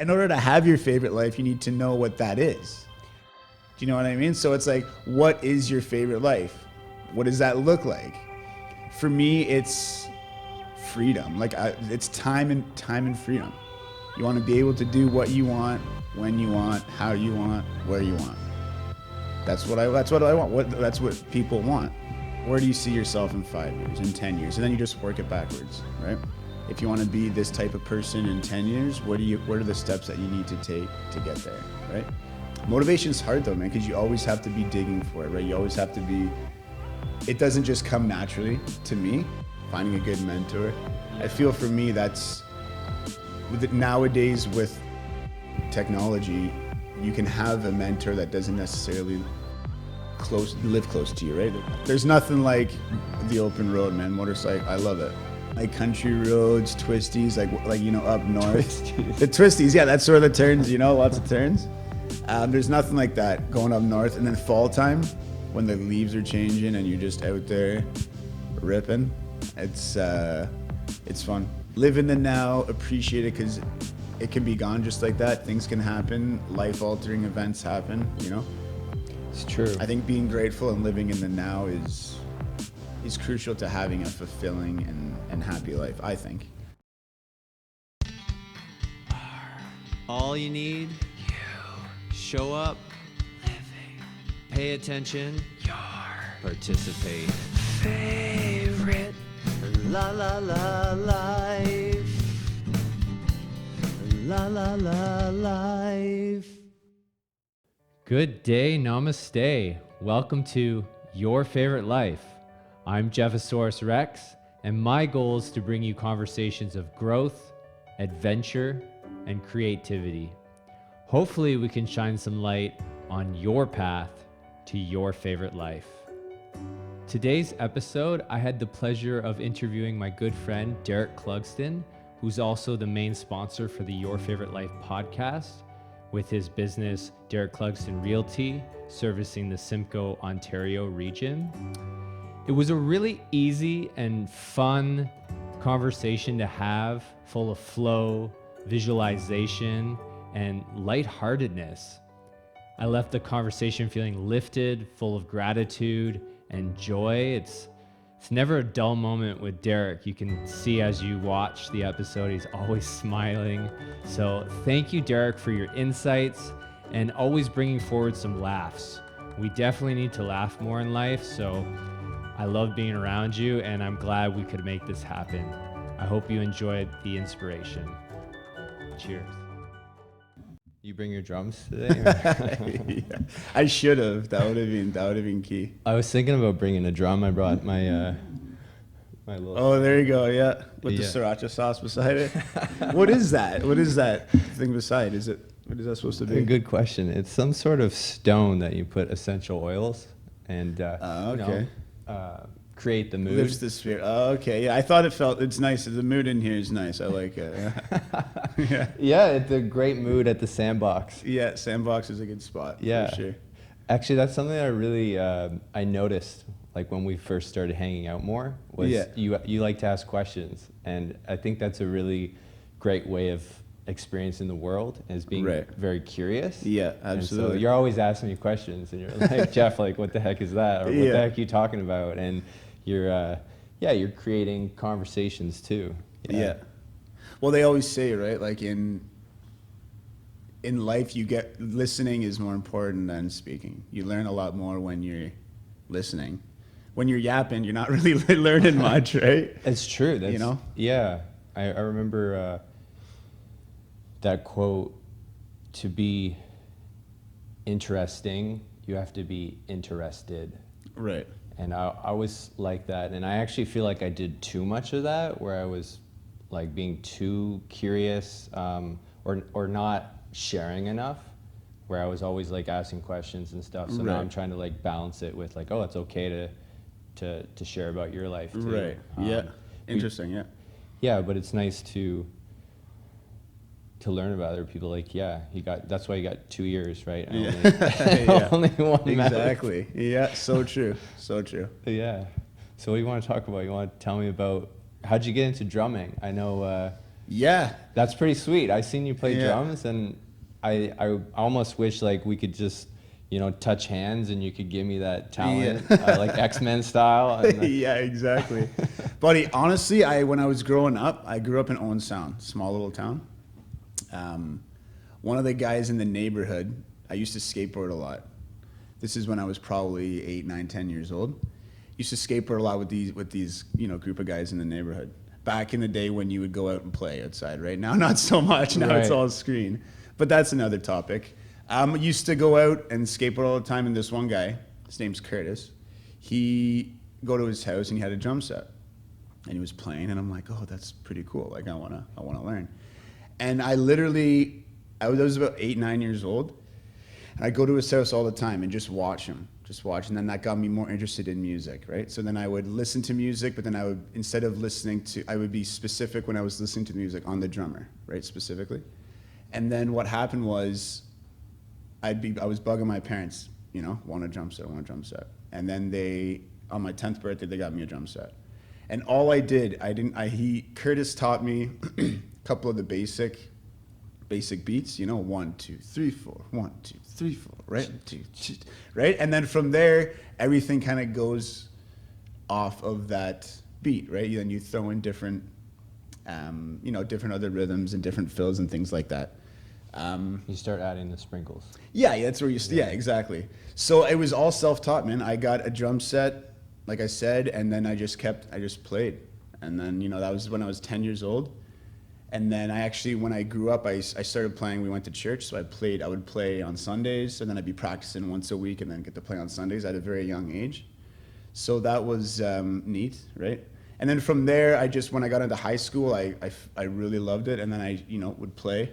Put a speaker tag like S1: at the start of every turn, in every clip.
S1: in order to have your favorite life, you need to know what that is. Do you know what I mean? So it's like, what is your favorite life? What does that look like? For me, it's freedom. Like it's time and freedom. You want to be able to do what you want, when you want, how you want, where you want. That's what I want. That's what people want. Where do you see yourself in 5 years, in 10 years? And then you just work it backwards, right? If you want to be this type of person in 10 years, what are the steps that you need to take to get there, right? Motivation's hard though, man, because you always have to be digging for it, right? You always have to be, it doesn't just come naturally to me, finding a good mentor. I feel for me that's, nowadays with technology, you can have a mentor that doesn't necessarily live close to you, right? There's nothing like the open road, man. Motorcycle, I love it. Like country roads, twisties, like you know, up north. The twisties, yeah, that's sort of the turns, you know, lots of turns. There's nothing like that going up north. And then fall time, when the leaves are changing and you're just out there ripping, it's fun. Live in the now, appreciate it, because it can be gone just like that. Things can happen, life-altering events happen, you know?
S2: It's true.
S1: I think being grateful and living in the now is crucial to having a fulfilling and happy life, I think.
S3: All you need, you. Show up, living. Pay attention, your. Participate. Favorite. La la la life. La la la life.
S2: Good day, namaste. Welcome to Your Favorite Life. I'm Jeffosaurus Rex, and my goal is to bring you conversations of growth, adventure, and creativity. Hopefully, we can shine some light on your path to your favorite life. Today's episode, I had the pleasure of interviewing my good friend, Derek Clugston, who's also the main sponsor for the Your Favorite Life podcast, with his business, Derek Clugston Realty, servicing the Simcoe, Ontario region. It was a really easy and fun conversation to have, full of flow, visualization, and lightheartedness. I left the conversation feeling lifted, full of gratitude and joy. It's never a dull moment with Derek. You can see as you watch the episode, he's always smiling. So thank you, Derek, for your insights and always bringing forward some laughs. We definitely need to laugh more in life, so I love being around you, and I'm glad we could make this happen. I hope you enjoyed the inspiration. Cheers. You bring your drums today?
S1: Yeah, I should have. That would have been key.
S2: I was thinking about bringing a drum. I brought my my little.
S1: Oh, there you go. Yeah, with the sriracha sauce beside it. What is that? What is that thing beside? What is that supposed to be?
S2: Good question. It's some sort of stone that you put essential oils and
S1: okay.
S2: Create the mood.
S1: Lifts the spirit. Oh, okay. Yeah, I thought it's nice. The mood in here is nice. I like it. Yeah.
S2: Yeah, it's a great mood at the Sandbox.
S1: Yeah, Sandbox is a good spot.
S2: Yeah,
S1: for sure.
S2: Actually, that's something that I really I noticed, like when we first started hanging out more, was you like to ask questions, and I think that's a really great way of experiencing the world, is being very curious.
S1: Yeah, absolutely.
S2: And so you're always asking me questions, and you're like, Jeff, like, what the heck is that, or what the heck are you talking about? And you're creating conversations too.
S1: Yeah. Well, they always say, right, like in life, listening is more important than speaking. You learn a lot more when you're listening. When you're yapping, you're not really learning much, right?
S2: It's true. That's,
S1: you know?
S2: Yeah. I remember that quote, to be interesting, you have to be interested.
S1: Right.
S2: And I was like that, and I actually feel like I did too much of that, where I was like being too curious, or not sharing enough, where I was always like asking questions and stuff. So now I'm trying to like balance it with like, oh, it's okay to share about your life too.
S1: Right. Yeah. Interesting.
S2: Yeah, but it's nice to learn about other people. Like, that's why you got 2 years, right? Only one.
S1: Exactly. Yeah, so true. So true.
S2: Yeah. So what do you want to talk about? You want to tell me about, how'd you get into drumming? I know
S1: Yeah.
S2: That's pretty sweet. I seen you play
S1: Yeah.
S2: drums, and I almost wish like we could just, you know, touch hands and you could give me that talent, like X-Men style. And
S1: Yeah, exactly. Buddy, honestly, when I was growing up, I grew up in Owen Sound, small little town. One of the guys in the neighborhood, I used to skateboard a lot. This is when I was probably 8, 9, 10 years old. Used to skateboard a lot with these group of guys in the neighborhood. Back in the day when you would go out and play outside, right? Now, not so much. Now it's
S2: Right.
S1: all screen. But that's another topic. Used to go out and skateboard all the time, and this one guy, his name's Curtis, he go to his house and he had a drum set. And he was playing, and I'm like, oh, that's pretty cool. Like, I wanna learn. And I was about 8, 9 years old. And I go to his house all the time and just watch him. And then that got me more interested in music, right? So then I would listen to music, but then I would, instead of listening to, I would be specific when I was listening to music on the drummer, right, specifically. And then what happened was, I was bugging my parents, want a drum set. And then on my 10th birthday, they got me a drum set. And all I did, Curtis taught me a couple of the basic beats, 1, 2, 3, 4, 1, 2, 3, 4, right? 2, right? And then from there, everything kind of goes off of that beat, right? Then you throw in different, different other rhythms and different fills and things like that.
S2: you start adding the sprinkles.
S1: Yeah, that's where yeah, exactly. So it was all self-taught, man. I got a drum set, like I said, and then I just played. And then, that was when I was 10 years old. And then when I grew up, I started playing. We went to church, so I would play on Sundays, and then I'd be practicing once a week and then get to play on Sundays at a very young age. So that was neat, right? And then from there, when I got into high school, I really loved it, and then I would play.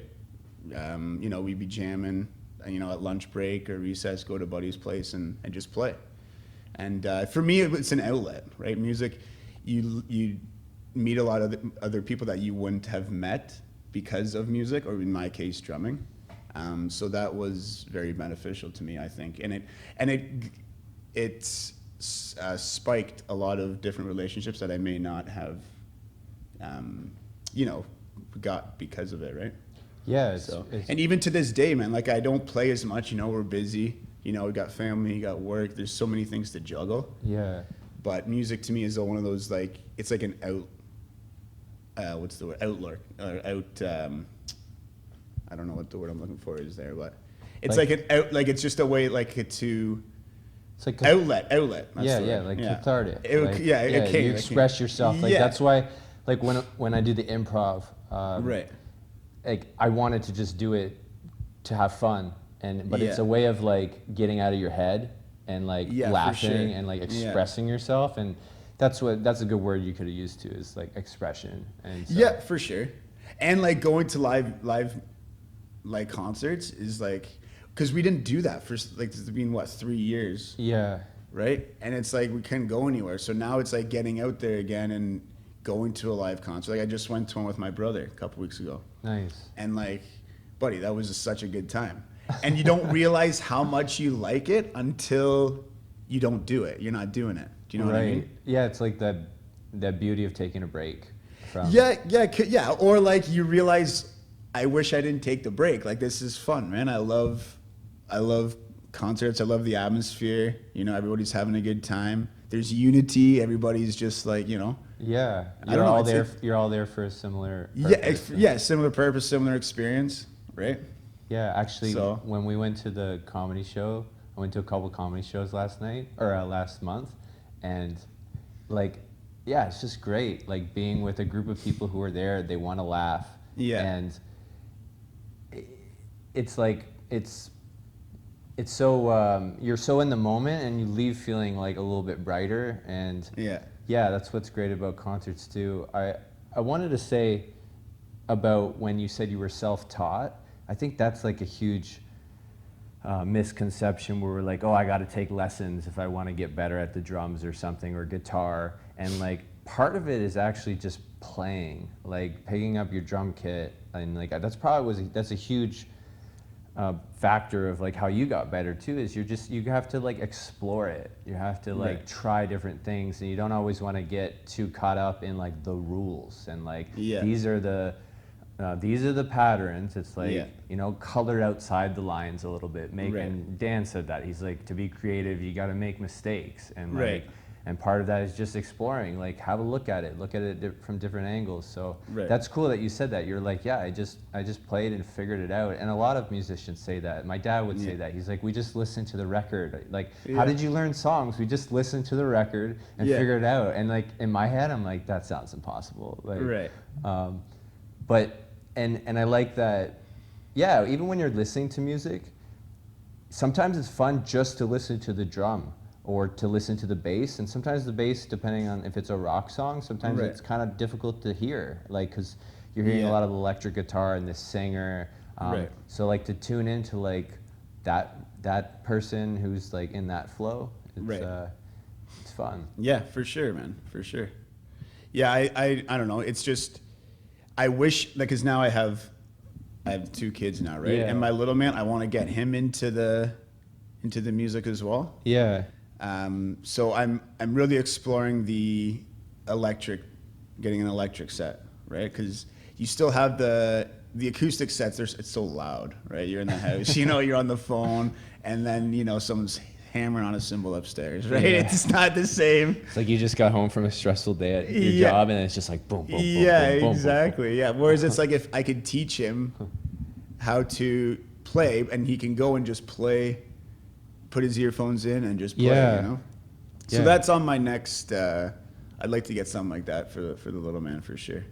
S1: We'd be jamming, at lunch break or recess, go to buddy's place and just play. And for me, it's an outlet, right? Music, you meet a lot of other people that you wouldn't have met because of music, or in my case, drumming. So that was very beneficial to me, I think. And it spiked a lot of different relationships that I may not have, got because of it, right?
S2: Yeah.
S1: And even to this day, man, like I don't play as much, we're busy, we got family, we got work, there's so many things to juggle.
S2: Yeah.
S1: But music to me is one of those, like, it's like an outlook, I don't know what the word I'm looking for is there, but it's it's just a way to,
S2: It's like
S1: outlet.
S2: Cathartic.
S1: You
S2: express yourself. Like that's why, like when I do the improv,
S1: right.
S2: Like I wanted to just do it to have fun, but it's a way of like getting out of your head and like laughing and like expressing yourself, and that's a good word you could have used too, is like expression. And so.
S1: Yeah, for sure. And like going to live like concerts is like, because we didn't do that for like it's been 3 years.
S2: Yeah.
S1: Right? And it's like we couldn't go anywhere. So now it's like getting out there again and going to a live concert. Like I just went to one with my brother a couple weeks ago.
S2: Nice.
S1: And like, buddy, that was just such a good time. And you don't realize how much you like it until you don't do it. You're not doing it. Do you know what I mean?
S2: Yeah, it's like that beauty of taking a break.
S1: Yeah. Or like you realize, I wish I didn't take the break. Like this is fun, man. I love concerts. I love the atmosphere. Everybody's having a good time. There's unity. Everybody's just like,
S2: Yeah,
S1: You're all
S2: there for a similar purpose.
S1: Similar purpose, similar experience, right?
S2: Yeah, actually, when we went to the comedy show, I went to a couple comedy shows last month, and like, yeah, it's just great. Like being with a group of people who are there, they want to laugh.
S1: Yeah.
S2: And it's like it's so you're so in the moment, and you leave feeling like a little bit brighter. And yeah, that's what's great about concerts too. I wanted to say about when you said you were self-taught. I think that's like a huge misconception where we're like, oh, I got to take lessons if I want to get better at the drums or something, or guitar. And like part of it is actually just playing, like picking up your drum kit, and like that's a huge factor of like how you got better too, is you have to like explore it. You have to like try different things, and you don't always want to get too caught up in like the rules and like these are the these are the patterns. It's like,
S1: Yeah.
S2: you know, colored outside the lines a little bit.
S1: Right.
S2: And Dan said that. He's like, to be creative, you got to make mistakes. And like,
S1: Right.
S2: and part of that is just exploring, like have a look at it from different angles. So
S1: Right.
S2: that's cool that you said that. You're like, yeah, I just played and figured it out. And a lot of musicians say that. My dad would say that. He's like, we just listened to the record. Like, how did you learn songs? We just listened to the record and figured it out. And like in my head, I'm like, that sounds impossible. Like,
S1: Right.
S2: But and I like that. Yeah, even when you're listening to music, sometimes it's fun just to listen to the drum or to listen to the bass. And sometimes the bass, depending on if it's a rock song, sometimes it's kind of difficult to hear, like because you're hearing a lot of electric guitar and the singer. So like to tune into like that person who's like in that flow, it's fun.
S1: Yeah, for sure, man, for sure. Yeah, I don't know. It's just, I wish, like, because now I have 2 kids now, right?
S2: Yeah.
S1: And my little man, I want to get him into the music as well.
S2: Yeah.
S1: So I'm really exploring the getting an electric set, right? Because you still have the acoustic sets. It's so loud, right? You're in the house, you know, you're on the phone, and then you know someone's hammering on a cymbal upstairs, right?
S2: Yeah.
S1: It's not the same.
S2: It's like you just got home from a stressful day at your job, and it's just like boom, boom, boom.
S1: Yeah,
S2: boom, boom,
S1: exactly. Boom. Yeah. Whereas it's like if I could teach him how to play, and he can go and just play, put his earphones in and just play, you know? So that's on my next, I'd like to get something like that for the little man for sure.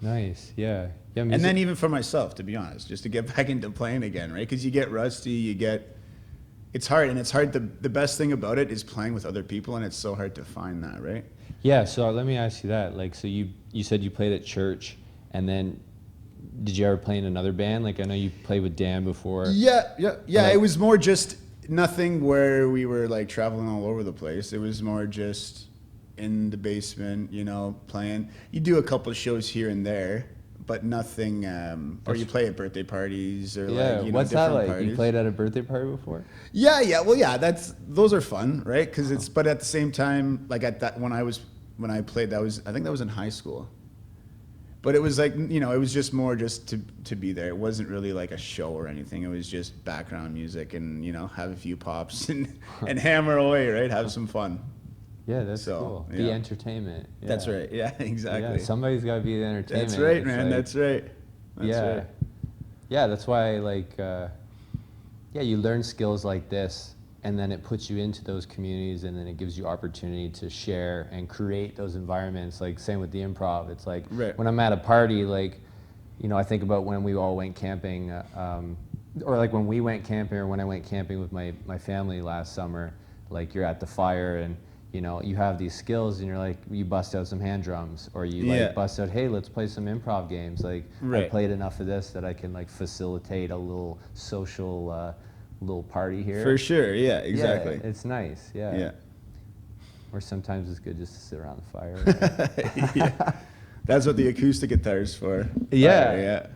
S2: Nice, yeah. Yeah.
S1: And then even for myself, to be honest, just to get back into playing again, right? Because you get rusty, it's hard, and it's hard. The best thing about it is playing with other people, and it's so hard to find that, right?
S2: Yeah, so let me ask you that. Like, so you said you played at church, and then did you ever play in another band? Like, I know you played with Dan before.
S1: Yeah.
S2: Like,
S1: it was more just nothing where we were like traveling all over the place. It was more just in the basement, you know, playing. You do a couple of shows here and there, but nothing. Or you play at birthday parties or like, you know,
S2: what's that
S1: different
S2: like?
S1: parties.
S2: You played at a birthday party before?
S1: Yeah. Well, yeah. Those are fun, right? Because but at the same time, like when I played, I think that was in high school. But it was like, you know, it was just more just to be there. It wasn't really like a show or anything. It was just background music and, you know, have a few pops and hammer away, right? Have some fun.
S2: Yeah, that's cool.
S1: Yeah.
S2: The entertainment. Yeah.
S1: That's right. Yeah, exactly.
S2: Yeah, somebody's got to be the entertainment.
S1: That's right,
S2: It's
S1: man.
S2: like,
S1: That's right. Right.
S2: Yeah, that's why, like, you learn skills like this, and then it puts you into those communities, and then it gives you opportunity to share and create those environments. Like, same with the improv. It's like, when I'm at a party, like, you know, I think about when we all went camping, or like when we went camping, or when I went camping with my family last summer. Like, you're at the fire, and you know, you have these skills, and you're like, you bust out some hand drums, or you like bust out, hey, let's play some improv games. Like, I played enough of this that I can like facilitate a little social little party here.
S1: For sure, yeah, exactly.
S2: Yeah, it's nice,
S1: Yeah.
S2: Or sometimes it's good just to sit around the fire.
S1: Yeah. That's what the acoustic guitar's for.
S2: Yeah.
S1: Yeah.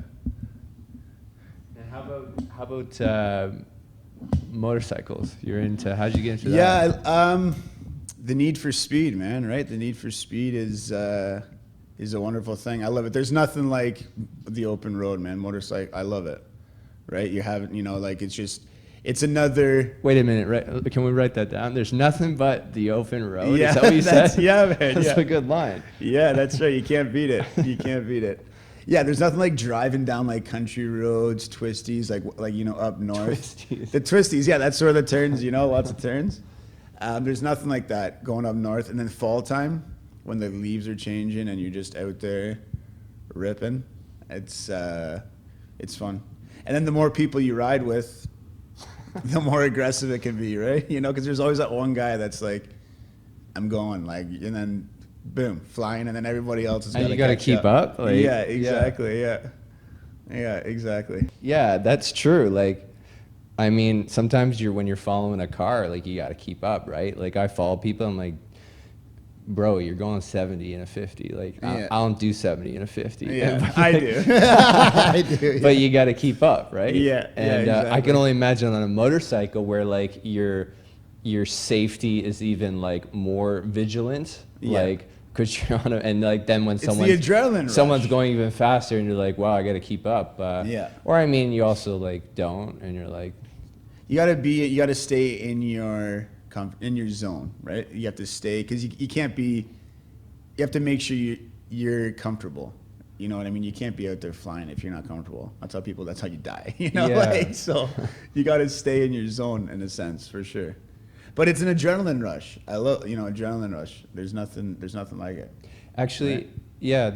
S2: And how about motorcycles? How'd you get into that?
S1: Yeah, the need for speed, man, right? The need for speed is a wonderful thing. I love it. There's nothing like the open road, man. Motorcycle, I love it, right? You have, you know, like it's another.
S2: Wait a minute, right? Can we write that down? There's nothing but the open road.
S1: Yeah,
S2: is that what you said?
S1: Yeah, man.
S2: That's
S1: yeah.
S2: a good line.
S1: Yeah, that's right. You can't beat it. You can't beat it. Yeah, there's nothing like driving down like country roads, twisties, like you know, up north.
S2: Twisties.
S1: The twisties, yeah, that's where the turns, you know, lots of turns. There's nothing like that going up north, and then fall time when the leaves are changing and you're just out there ripping. It's fun, and then the more people you ride with, the more aggressive it can be, right? You know, because there's always that one guy that's like, I'm going, like, and then boom, flying, and then everybody else is.
S2: And you got to keep up. Like,
S1: yeah, exactly. Yeah, exactly.
S2: Yeah, that's true. Like, I mean, sometimes when you're following a car, like you got to keep up, right? Like I follow people, I'm like, bro, you're going 70 in a 50. Like I don't do 70 in a 50.
S1: Yeah, I do. I do. Yeah.
S2: But you got to keep up, right?
S1: Yeah.
S2: And
S1: exactly.
S2: I can only imagine on a motorcycle where like your safety is even like more vigilant.
S1: Yeah.
S2: Like because you're on and like then when
S1: It's the adrenaline
S2: someone's
S1: rush.
S2: going even faster and you're like, wow, I got to keep up.
S1: Yeah.
S2: Or I mean, you also like don't, and you're like,
S1: You gotta stay in your zone, right? You have to stay, because you can't be. You have to make sure you're comfortable. You know what I mean? You can't be out there flying if you're not comfortable. I tell people that's how you die. You know,
S2: Yeah.
S1: so you gotta stay in your zone in a sense, for sure. But it's an adrenaline rush. I love, adrenaline rush. There's nothing like it.
S2: actually,
S1: Right.
S2: yeah,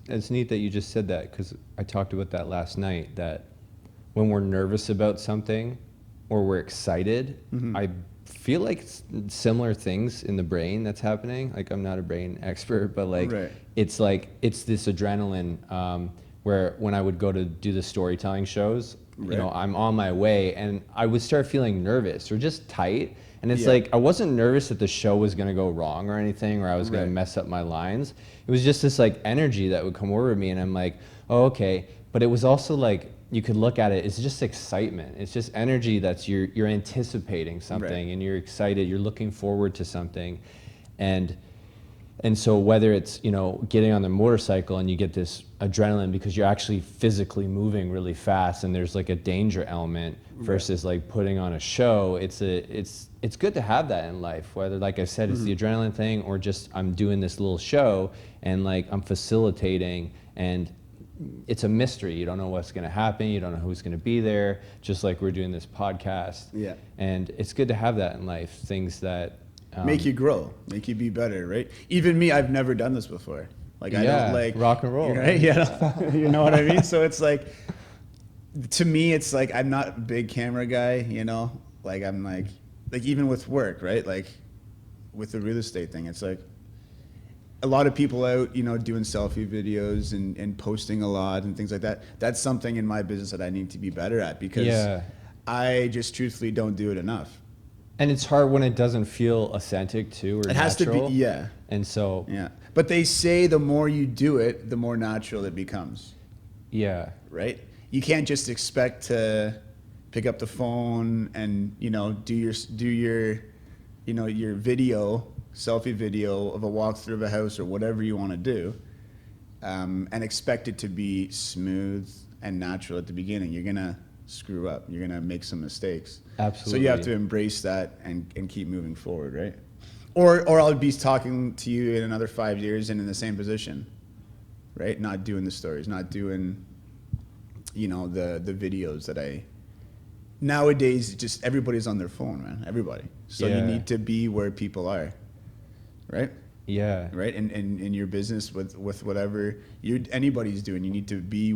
S2: it's neat that you just said that, because I talked about that last night, that when we're nervous about something or we're excited,
S1: Mm-hmm.
S2: I feel like similar things in the brain that's happening. Like, I'm not a brain expert, but like
S1: Right.
S2: it's this adrenaline where when I would go to do the storytelling shows,
S1: Right.
S2: I'm on my way and I would start feeling nervous or just tight. And it's
S1: Yeah.
S2: like, I wasn't nervous that the show was going to go wrong or anything, or I was going
S1: Right.
S2: to mess up my lines. It was just this like energy that would come over me, and I'm like, oh, okay. But it was also like, you could look at it, it's just excitement. It's just energy that's you're anticipating something,
S1: Right.
S2: and you're excited, you're looking forward to something. And so whether it's, getting on the motorcycle and you get this adrenaline because you're actually physically moving really fast and there's like a danger element, versus like putting on a show, it's good to have that in life. Whether, like I said, it's the adrenaline thing, or just I'm doing this little show and like I'm facilitating, and it's a mystery. You don't know what's going to happen. You don't know who's going to be there. Just like we're doing this podcast.
S1: Yeah.
S2: And it's good to have that in life. Things that
S1: Make you grow, make you be better, right? Even me, I've never done this before. Like, I
S2: Yeah,
S1: don't like
S2: rock and roll,
S1: right? Yeah, you know what I mean. So it's like, to me, it's like I'm not a big camera guy. Like I'm like even with work, right? Like with the real estate thing, it's like a lot of people out, doing selfie videos and posting a lot and things like that. That's something in my business that I need to be better at, because
S2: Yeah.
S1: I just truthfully don't do it enough.
S2: And it's hard when it doesn't feel authentic too, or
S1: It has
S2: natural.
S1: to be, yeah.
S2: And so,
S1: Yeah. But they say the more you do it, the more natural it becomes,
S2: yeah.
S1: right? You can't just expect to pick up the phone and, do your your selfie video of a walkthrough of a house or whatever you want to do, and expect it to be smooth and natural at the beginning. You're going to screw up. You're going to make some mistakes.
S2: Absolutely.
S1: So you have to embrace that and keep moving forward, right? Or I'll be talking to you in another 5 years and in the same position, right? Not doing the stories, not doing, the videos that nowadays, just everybody's on their phone, man. Everybody. So
S2: Yeah.
S1: you need to be where people are, right?
S2: Yeah.
S1: Right? And in your business with whatever anybody's doing, you need to be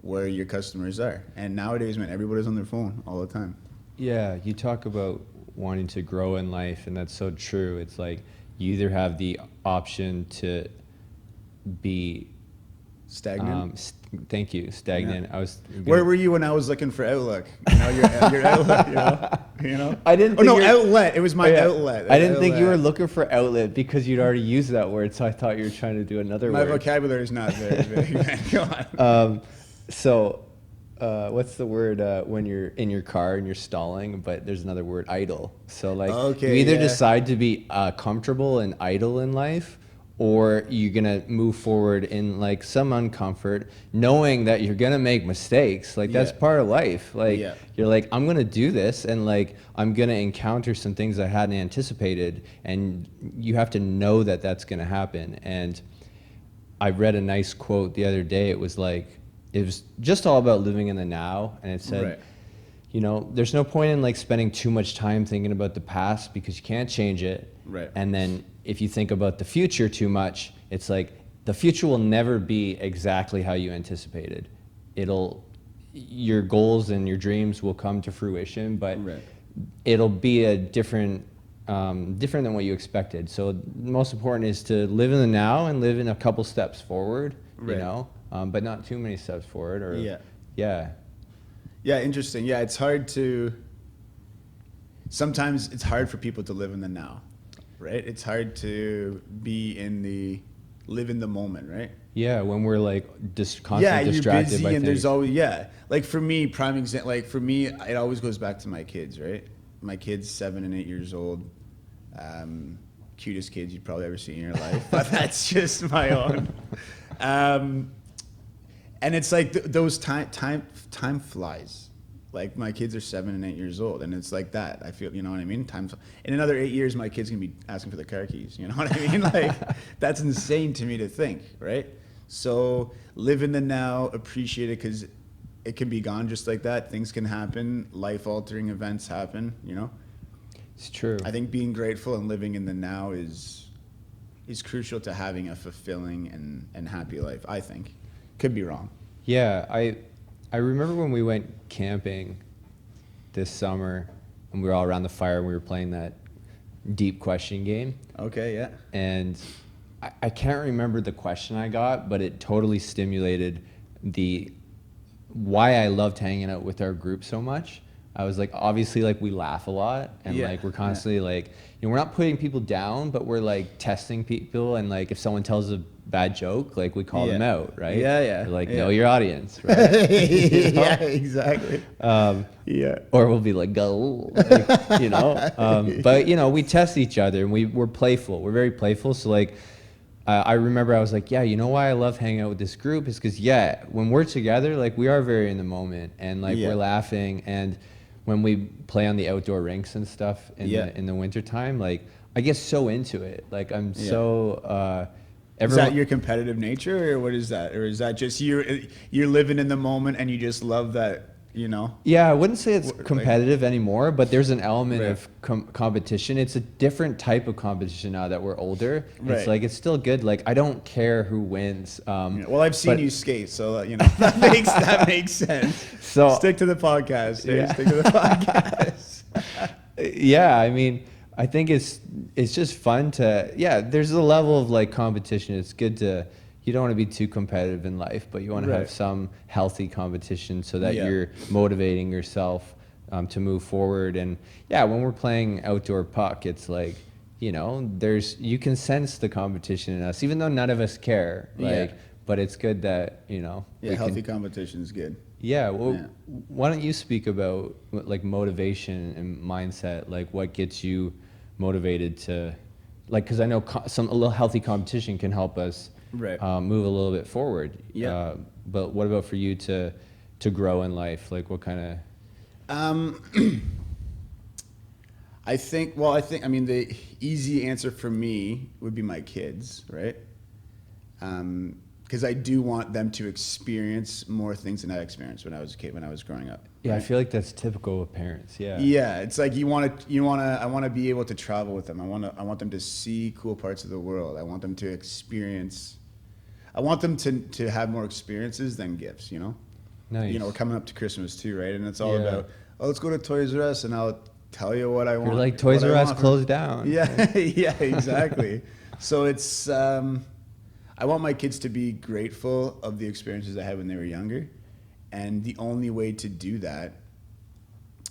S1: where your customers are. And nowadays, man, everybody's on their phone all the time.
S2: Yeah. You talk about wanting to grow in life, and that's so true. It's like you either have the option to be
S1: Stagnant.
S2: thank you, stagnant.
S1: Yeah.
S2: I was
S1: Where were you when I was looking for Outlook? Your Outlook,
S2: I didn't
S1: Oh no,
S2: think you're-
S1: outlet. It was my outlet.
S2: I didn't think you were
S1: Outlet.
S2: looking for outlet because you'd already used that word, so I thought you were trying to do another
S1: My
S2: word.
S1: vocabulary is not very big, man. Go on.
S2: So, what's the word when you're in your car and you're stalling, but there's another word, idle. So like,
S1: Okay,
S2: you either
S1: yeah.
S2: decide to be comfortable and idle in life, or you're gonna move forward in like some uncomfort, knowing that you're gonna make mistakes. Like that's
S1: Yeah.
S2: part of life. Like
S1: Yeah.
S2: you're like, I'm gonna do this, and like I'm gonna encounter some things I hadn't anticipated, and you have to know that that's gonna happen. And I read a nice quote the other day. It was just all about living in the now, and it said,
S1: Right.
S2: there's no point in like spending too much time thinking about the past because you can't change it.
S1: Right.
S2: And then if you think about the future too much, it's like the future will never be exactly how you anticipated. Your goals and your dreams will come to fruition, but
S1: Right.
S2: it'll be a different than what you expected. So the most important is to live in the now and live in a couple steps forward,
S1: Right.
S2: but not too many steps forward. Or
S1: Yeah. Yeah, interesting. Yeah, sometimes it's hard for people to live in the now, right? It's hard to live in the moment, right?
S2: Yeah, when we're like constantly
S1: Yeah, you're
S2: distracted
S1: busy
S2: by
S1: and
S2: things.
S1: there's always, like for me, prime example, like for me, it always goes back to my kids, right? My kids, 7 and 8 years old. cutest kids you've probably ever seen in your life, but that's just my own. And it's like those time flies. Like my kids are 7 and 8 years old, and it's like that. I feel, you know what I mean? In another 8 years, my kid's gonna be asking for the car keys. You know what I mean? Like that's insane to me to think, right? So live in the now, appreciate it, because it can be gone just like that. Things can happen. Life-altering events happen. You know.
S2: It's true.
S1: I think being grateful and living in the now is crucial to having a fulfilling and happy life. I think. Could be wrong.
S2: Yeah, I remember when we went camping this summer and we were all around the fire and we were playing that deep question game.
S1: Okay, yeah.
S2: And I can't remember the question I got, but it totally stimulated why I loved hanging out with our group so much. I was like, obviously, like we laugh a lot, and like we're constantly like, you know, we're not putting people down, but we're like testing people, and like if someone tells a bad joke, like we call them out, right? We're like, know your audience, right? You know?
S1: Yeah, exactly.
S2: Or we'll be like, go, like, you know. But you know, we test each other, and we're playful. We're very playful. So like, I remember I was like, yeah, you know why I love hanging out with this group is because when we're together, like we are very in the moment, and like we're laughing, and when we play on the outdoor rinks and stuff in the wintertime, like I get so into it. Like I'm so
S1: is that your competitive nature, or what is that? Or is that just you're living in the moment and you just love that, you know?
S2: Yeah, I wouldn't say it's competitive anymore, but there's an element of competition. It's a different type of competition now that we're older.
S1: Right.
S2: It's like, it's still good. Like, I don't care who wins.
S1: Well, I've seen you skate, so you know that makes sense.
S2: So
S1: stick to the podcast. Stick to the podcast.
S2: Yeah, I mean, I think it's just fun to, there's a level of like competition. It's good to, you don't want to be too competitive in life, but you want to have some healthy competition so that you're motivating yourself to move forward. And when we're playing outdoor puck, it's like, you know, you can sense the competition in us, even though none of us care. Like, but it's good that, you know.
S1: Healthy competition is good.
S2: Yeah, well, why don't you speak about like motivation and mindset, like what gets you motivated to, like, because I know a little healthy competition can help us move a little bit forward. But what about for you to grow in life? Like what kind of?
S1: I mean, the easy answer for me would be my kids, right? Because I do want them to experience more things than I experienced when I was a kid, when I was growing up.
S2: Yeah,
S1: right?
S2: I feel like that's typical of parents. Yeah.
S1: Yeah, it's like I want to be able to travel with them. I want them to see cool parts of the world. I want them to experience. I want them to have more experiences than gifts. You know.
S2: Nice.
S1: You know, we're coming up to Christmas too, right? And it's all about, let's go to Toys R Us, and I'll tell you what I want.
S2: You're like, Toys R Us closed down.
S1: Yeah, exactly. So it's. I want my kids to be grateful of the experiences I had when they were younger. And the only way to do that,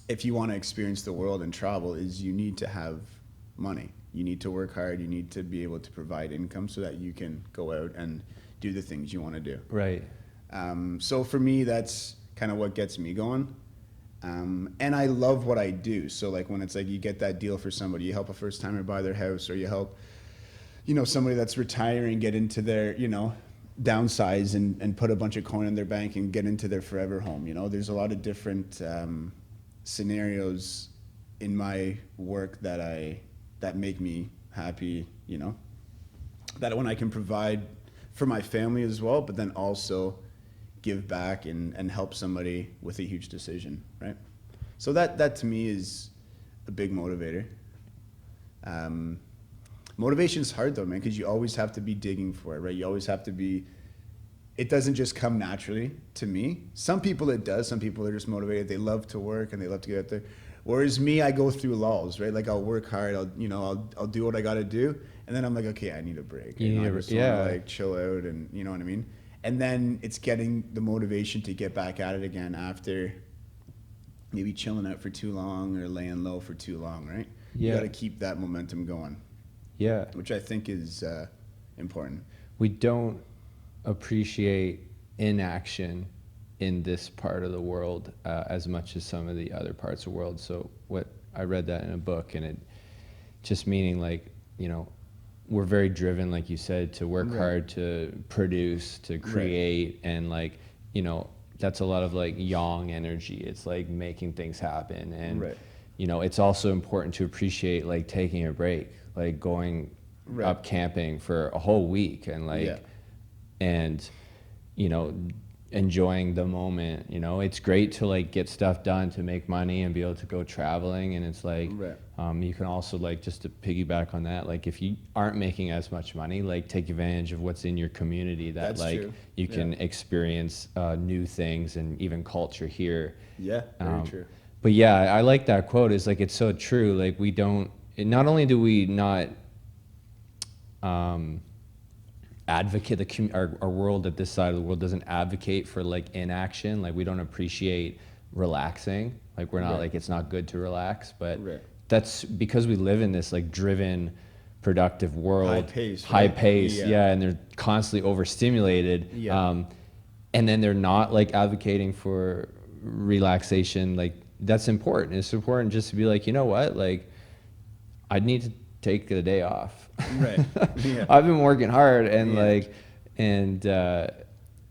S1: if you want to experience the world and travel, is you need to have money. You need to work hard. You need to be able to provide income so that you can go out and do the things you want to do.
S2: Right.
S1: So for me, that's kind of what gets me going. And I love what I do. So like when it's like you get that deal for somebody, you help a first timer buy their house, or you help, you know, somebody that's retiring get into their, you know, downsize and put a bunch of coin in their bank and get into their forever home. You know, there's a lot of different scenarios in my work that make me happy, you know, that when I can provide for my family as well, but then also give back and help somebody with a huge decision, right? So that to me is a big motivator. Motivation is hard though, man, because you always have to be digging for it, right? You always have to be, it doesn't just come naturally to me. Some people it does. Some people are just motivated. They love to work and they love to get out there. Whereas me, I go through lulls, right? Like I'll work hard, I'll do what I got to do. And then I'm like, okay, I need a break. I just want to like chill out and you know what I mean? And then it's getting the motivation to get back at it again after maybe chilling out for too long or laying low for too long, right? You got to keep that momentum going.
S2: Yeah.
S1: Which I think is important.
S2: We don't appreciate inaction in this part of the world as much as some of the other parts of the world. So I read that in a book, and it just meaning like, you know, we're very driven, like you said, to work hard, to produce, to create, and like, you know, that's a lot of like yang energy. It's like making things happen. And, you know, it's also important to appreciate like taking a break, like going up camping for a whole week and like, and, you know, enjoying the moment. You know, it's great to like get stuff done, to make money and be able to go traveling, and it's like you can also, like, just to piggyback on that, like if you aren't making as much money, like take advantage of what's in your community, that that's like true. You can experience new things and even culture here.
S1: Very true.
S2: But yeah, I like that quote. Is like, it's so true. Like, we don't, not only do we not advocate, our world at this side of the world doesn't advocate for like inaction. Like, we don't appreciate relaxing. Like, we're not like, it's not good to relax, but that's because we live in this like driven, productive world, high pace, and they're constantly overstimulated. And then they're not like advocating for relaxation. Like, that's important. It's important just to be like, you know what, like, I need to take the day off. I've been working hard, and like, and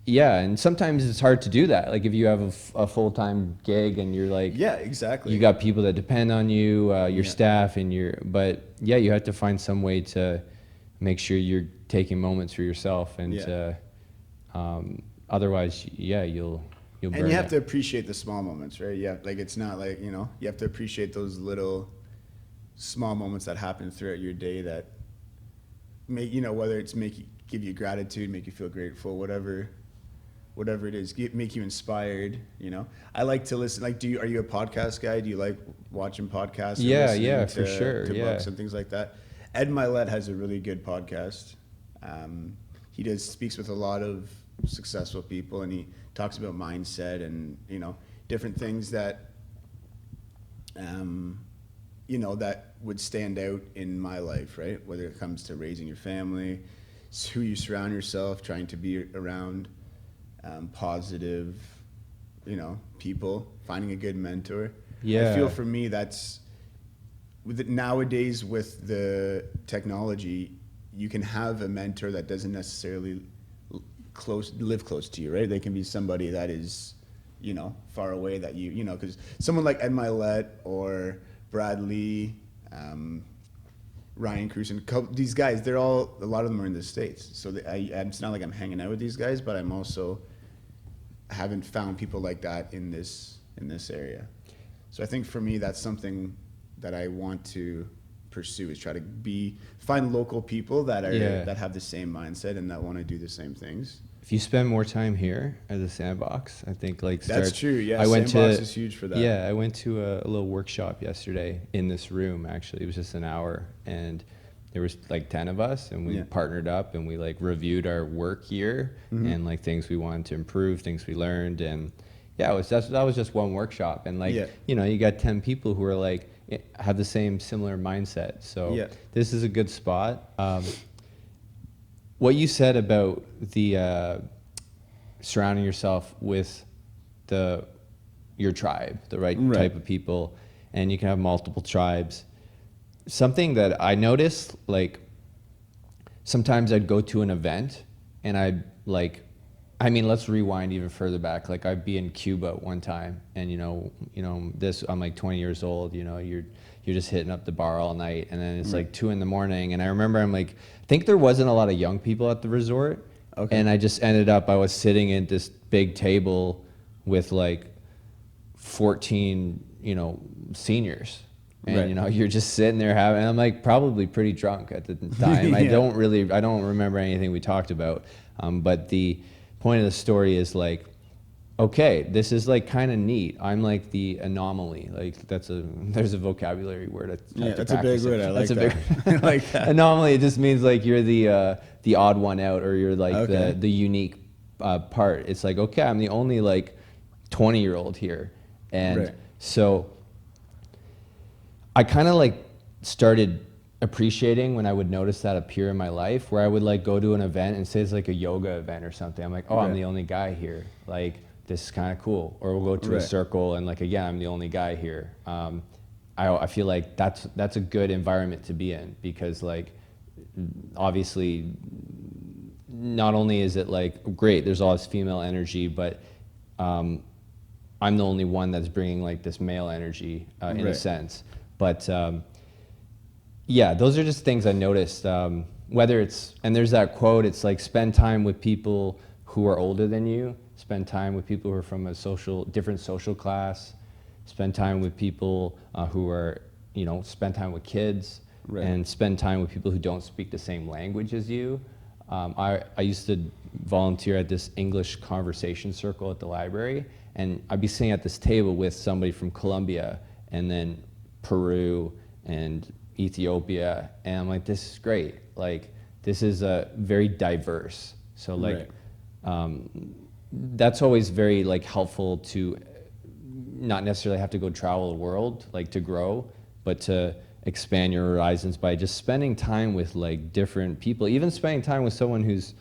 S2: and sometimes it's hard to do that. Like, if you have a full-time gig and you're like, you got people that depend on you, your staff, and but you have to find some way to make sure you're taking moments for yourself, and otherwise, you'll burn
S1: and you have
S2: it.
S1: to appreciate the small moments, right? Like, it's not like, you know, you have to appreciate those little small moments that happen throughout your day that make, you know, whether it's give you gratitude, make you feel grateful, whatever it is, make you inspired. You know, I like to listen. Like, are you a podcast guy? Do you like watching podcasts?
S2: For sure.
S1: To books and things like that. Ed Milet has a really good podcast. He speaks with a lot of successful people, and he talks about mindset and, you know, different things that you know, that would stand out in my life, right? Whether it comes to raising your family, who you surround yourself, trying to be around positive, you know, people, finding a good mentor. I feel for me that's, nowadays with the technology, you can have a mentor that doesn't necessarily live close to you, right? They can be somebody that is, you know, far away, that you know, because someone like Ed Milet or Brad Lee, Ryan Cruson, these guys, a lot of them are in the States. So it's not like I'm hanging out with these guys, but I'm also haven't found people like that in this area. So I think for me, that's something that I want to pursue, is try to find local people that that have the same mindset and that want to do the same things.
S2: If you spend more time here at the Sandbox, I think
S1: that's true. Yeah, Sandbox is huge for that.
S2: Yeah, I went to a little workshop yesterday in this room. Actually, it was just an hour, and there was like 10 of us, and we partnered up, and we like reviewed our work year and like things we wanted to improve, things we learned, and that was just one workshop, and like you know, you got 10 people who are like have the similar mindset. So this is a good spot. What you said about the surrounding yourself with your tribe, the right type of people, and you can have multiple tribes. Something that I noticed, like, sometimes I'd go to an event and let's rewind even further back. Like, I'd be in Cuba one time, and you know, I'm like 20 years old. You know, you're just hitting up the bar all night, and then it's like 2 a.m, and I remember I think there wasn't a lot of young people at the resort, and I just I was sitting at this big table with like 14, you know, seniors, and you know, you're just sitting there and I'm like probably pretty drunk at the time. I don't remember anything we talked about, but the point of the story is like, okay, this is like kind of neat. I'm like the anomaly. Like, there's a vocabulary word.
S1: That's a big word. I like that. I like that.
S2: Anomaly, it just means like you're the odd one out, or you're like the unique part. It's like, okay, I'm the only like 20-year-old here, and so I kind of like started appreciating when I would notice that appear in my life, where I would like go to an event and say it's like a yoga event or something. I'm like, oh, I'm the only guy here. Like, this is kind of cool. Or we'll go to a circle, and like, again, I'm the only guy here. I feel like that's a good environment to be in, because like obviously, not only is it like great, there's all this female energy, but I'm the only one that's bringing like this male energy in a sense. But yeah, those are just things I noticed. Whether it's, and there's that quote, it's like spend time with people who are older than you, spend time with people who are from a different social class, spend time with people who are, spend time with kids, and spend time with people who don't speak the same language as you. I used to volunteer at this English conversation circle at the library, and I'd be sitting at this table with somebody from Colombia and then Peru and Ethiopia, and I'm like, this is great. Like, this is very diverse. So like, that's always very like helpful to not necessarily have to go travel the world, like to grow, but to expand your horizons by just spending time with like different people, even spending time with someone who's,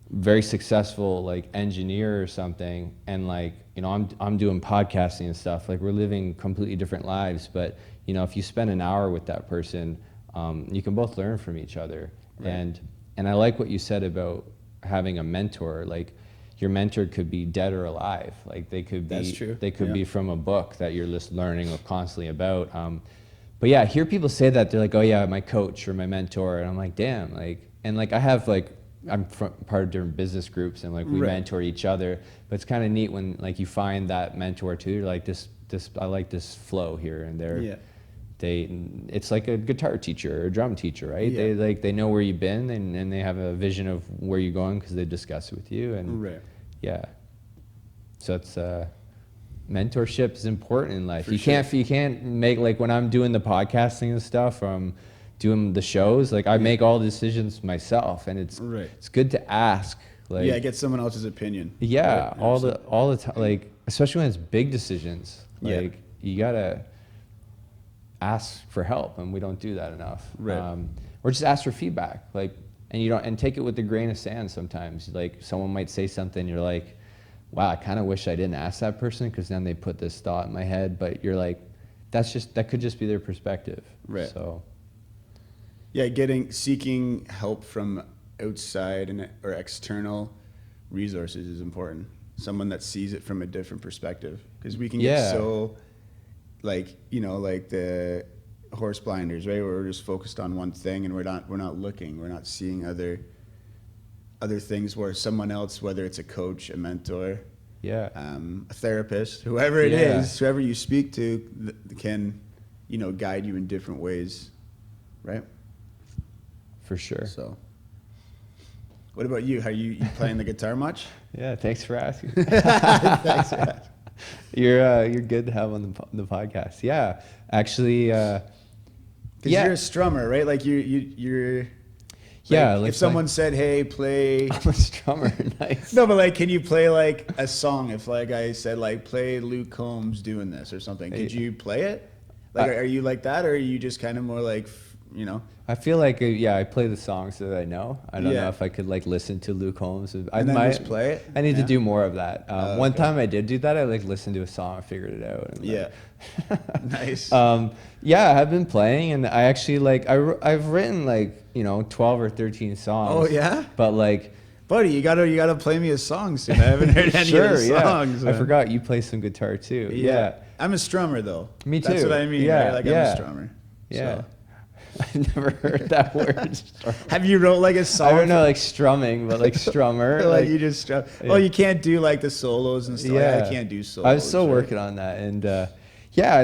S2: very successful, like engineer or something. And like, I'm doing podcasting and stuff, like we're living completely different lives. But, if you spend an hour with that person, you can both learn from each other. And I like what you said about having a mentor. Like, your mentor could be dead or alive. Like they could be, they could be from a book that you're just learning constantly about. But yeah, I hear people say that, they're like, oh yeah, my coach or my mentor, and I'm like, damn, like, and like I have like, I'm part of different business groups, and like we mentor each other. But it's kind of neat when like you find that mentor too. You're like, this, I like this flow here, and it's like a guitar teacher or a drum teacher, right? They know where you've been, and they have a vision of where you're going because they discuss it with you, and so it's mentorship is important in life. You can't make, like when I'm doing the podcasting and stuff, doing the shows, like I make all the decisions myself, and it's good to ask, like
S1: get someone else's opinion.
S2: All the time, like especially when it's big decisions, like you gotta ask for help, and we don't do that enough. Or just ask for feedback, like, and take it with a grain of sand. Sometimes like someone might say something, you're like, wow, I kind of wish I didn't ask that person, because then they put this thought in my head. But you're like, that could just be their perspective. So
S1: seeking help from outside or external resources is important. Someone that sees it from a different perspective, because we can get so like the horse blinders, right? Where we're just focused on one thing, and we're not seeing other things where someone else, whether it's a coach, a mentor, a therapist, whoever it is, whoever you speak to, can guide you in different ways, right?
S2: For sure.
S1: So what about you? Are you playing the guitar much?
S2: Yeah, thanks for asking. Thanks for asking. You're good to have on the podcast. Yeah, actually, because
S1: you're a strummer, right? Like you're
S2: like
S1: if someone said, "Hey, play,"
S2: I'm a strummer. Nice.
S1: No, but like, can you play like a song? If like I said, like, play Luke Combs doing this or something, could you play it? Like, are you like that, or are you just kind of more like,
S2: I feel like I play the songs that I know. I don't know if I could like listen to Luke Combs.
S1: I might just play it.
S2: I need to do more of that. One time I did do that. I like listened to a song, and figured it out. And
S1: nice.
S2: I have been playing, and I actually like I've written like 12 or 13 songs.
S1: Oh yeah.
S2: But like,
S1: buddy, you gotta play me a song soon. I haven't heard any of the songs.
S2: I forgot you play some guitar too. Yeah.
S1: I'm a strummer though.
S2: Me too.
S1: That's what I mean.
S2: Yeah.
S1: Right? Like I'm a strummer.
S2: Yeah.
S1: So.
S2: I've never heard that word.
S1: Have you wrote like a song?
S2: I don't know, like strumming, but like strummer.
S1: like you just strum. Oh, you can't do like the solos and stuff. I can't do solos.
S2: I'm still working on that, and I've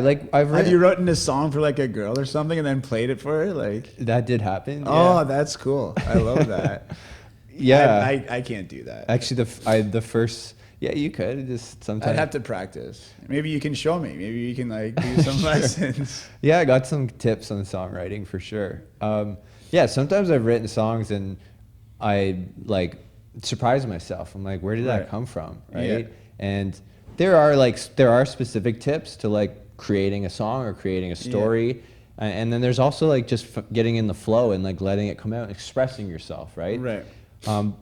S2: written.
S1: Have you written a song for like a girl or something, and then played it for her? Like
S2: that did happen.
S1: Oh, that's cool. I love that. I can't do that.
S2: Actually, the first. Yeah, you could just sometimes.
S1: I'd have to practice. Maybe you can show me. Maybe you can like do some lessons.
S2: Yeah, I got some tips on songwriting for sure. Sometimes I've written songs and I like surprise myself. I'm like, where did that come from, right? And there are specific tips to like creating a song or creating a story, and then there's also like just getting in the flow and like letting it come out, and expressing yourself, right?
S1: Right.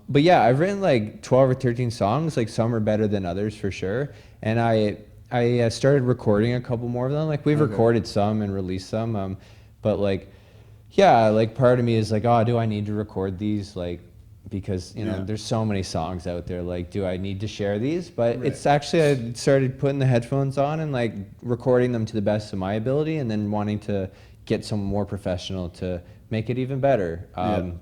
S2: But yeah, I've written like 12 or 13 songs. Like some are better than others for sure. And I started recording a couple more of them. Like we've recorded some and released some. But like Yeah, like part of me is like, oh, do I need to record these? Like, because, you know,
S1: Yeah.
S2: there's so many songs out there. Like, do I need to share these? But
S1: Right.
S2: it's actually, I started putting the headphones on and like recording them to the best of my ability, and then wanting to get some more professional to make it even better,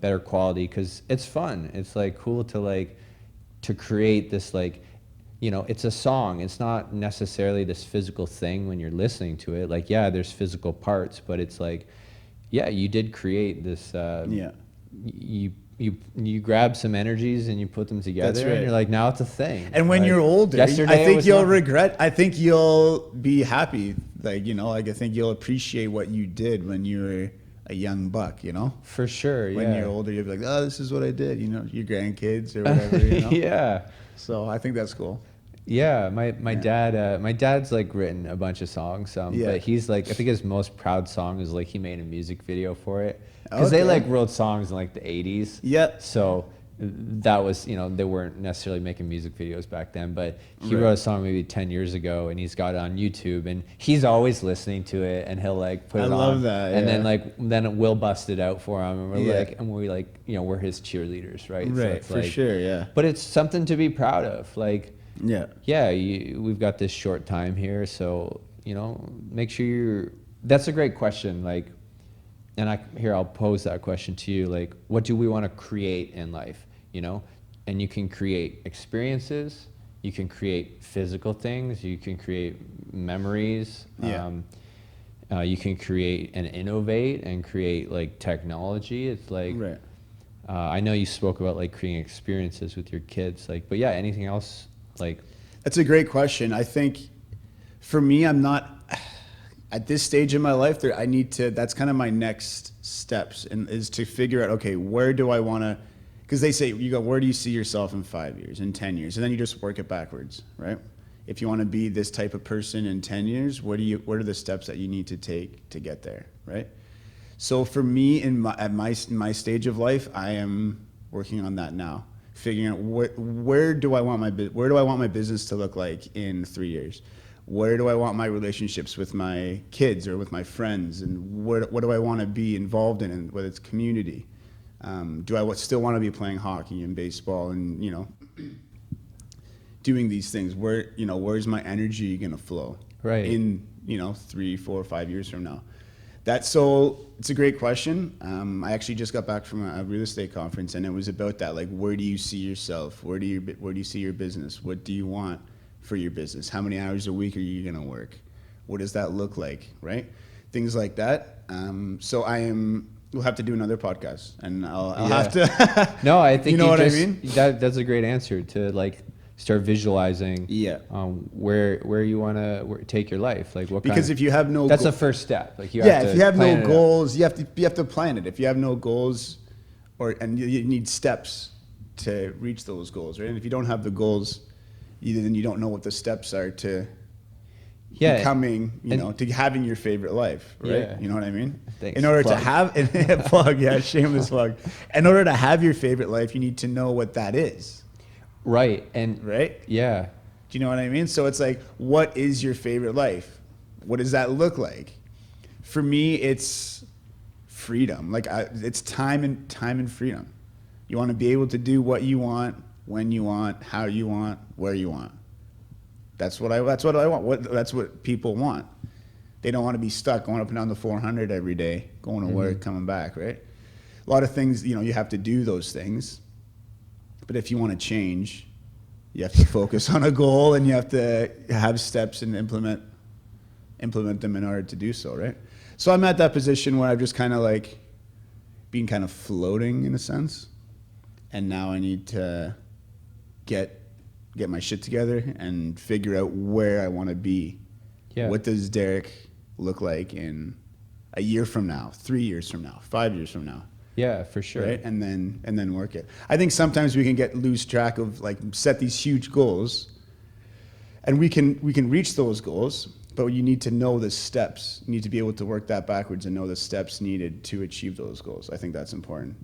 S2: better quality, because it's fun. It's like cool to like, to create this like, you know, it's a song. It's not necessarily this physical thing when you're listening to it. Like, yeah, there's physical parts, but it's like, yeah, you did create this. You grab some energies and you put them together,
S1: That's right.
S2: and you're like, now it's a thing.
S1: And when
S2: Like,
S1: you're older,
S2: yesterday
S1: I
S2: it
S1: think
S2: was
S1: you'll
S2: not.
S1: regret. I think you'll be happy. Like, you know, like I think you'll appreciate what you did when you were a young buck. You know,
S2: For sure,
S1: when
S2: yeah.
S1: you're older, you'll be like, oh, this is what I did. You know, your grandkids or whatever. You know?
S2: Yeah.
S1: So I think that's cool.
S2: Yeah, my dad's like written a bunch of songs,
S1: Yeah.
S2: but he's like, I think his most proud song is like he made a music video for it, because they
S1: Okay.
S2: like wrote songs in like the 80s.
S1: Yep.
S2: So that was, you know, they weren't necessarily making music videos back then, but he
S1: Right.
S2: wrote a song maybe 10 years ago, and he's got it on YouTube, and he's always listening to it, and he'll like put
S1: I
S2: it on.
S1: love that,
S2: And then
S1: yeah.
S2: like, then we'll bust it out for him, and we're
S1: Yeah.
S2: like, you know, we're his cheerleaders, right? So
S1: Right.
S2: it's
S1: For
S2: like,
S1: sure. Yeah.
S2: but it's something to be proud of. Like,
S1: Yeah.
S2: yeah, we've got this short time here, so, you know, make sure you're. That's a great question. Like, and I'll pose that question to you. Like, what do we want to create in life? You know, and you can create experiences, you can create physical things, you can create memories.
S1: Yeah.
S2: You can create and innovate and create like technology. It's like,
S1: Right.
S2: I know you spoke about like creating experiences with your kids. Like, but yeah, anything else? Like,
S1: That's a great question. I think for me, I'm not at this stage in my life. I need to. That's kind of my next steps, and is to figure out, okay, where do I want to? Because they say you go, where do you see yourself in 5 years, in 10 years, and then you just work it backwards, right? If you want to be this type of person in 10 years, what are the steps that you need to take to get there, right? So for me, at my stage of life, I am working on that now, figuring out where do I want my business to look like in 3 years? Where do I want my relationships with my kids or with my friends, and what do I want to be involved in, and whether it's community? Do I still want to be playing hockey and baseball and, you know, doing these things? Where's my energy going to flow?
S2: Right.
S1: In, 3, 4, 5 years from now. It's a great question. I actually just got back from a real estate conference, and it was about that. Like, where do you see yourself? Where do you see your business? What do you want for your business? How many hours a week are you going to work? What does that look like? Right? Things like that. We'll have to do another podcast, and I'll have to.
S2: No, I think
S1: you know what
S2: just,
S1: I mean.
S2: That's a great answer, to like start visualizing.
S1: Yeah.
S2: Where you want to take your life, like what.
S1: Because if you have no,
S2: that's the first step. Like
S1: if you have
S2: plan
S1: no
S2: it
S1: goals, you have to plan it. If you have no goals, and you need steps to reach those goals, right? And if you don't have the goals, then you don't know what the steps are to becoming, to having your favorite life, right?
S2: Yeah.
S1: You know what I mean?
S2: Thanks.
S1: In order
S2: Plug.
S1: to have plug, yeah, shameless plug. In order to have your favorite life, you need to know what that is,
S2: Right. And
S1: right?
S2: yeah.
S1: Do you know what I mean? So it's like, what is your favorite life? What does that look like? For me, it's freedom. Like it's time and freedom. You want to be able to do what you want, when you want, how you want, where you want. That's what I want. That's what people want. They don't want to be stuck going up and down the 400 every day, going to work, coming back, right? A lot of things, you have to do those things. But if you want to change, you have to focus on a goal, and you have to have steps and implement them in order to do so, right? So I'm at that position where I've just kind of like been kind of floating in a sense, and now I need to get my shit together and figure out where I want to be.
S2: Yeah.
S1: What does Derek look like in a year from now, 3 years from now, 5 years from now?
S2: Yeah, for sure.
S1: Right? And then work it. I think sometimes we can lose track of, like, set these huge goals, and we can reach those goals, but you need to know the steps. You need to be able to work that backwards and know the steps needed to achieve those goals. I think that's important.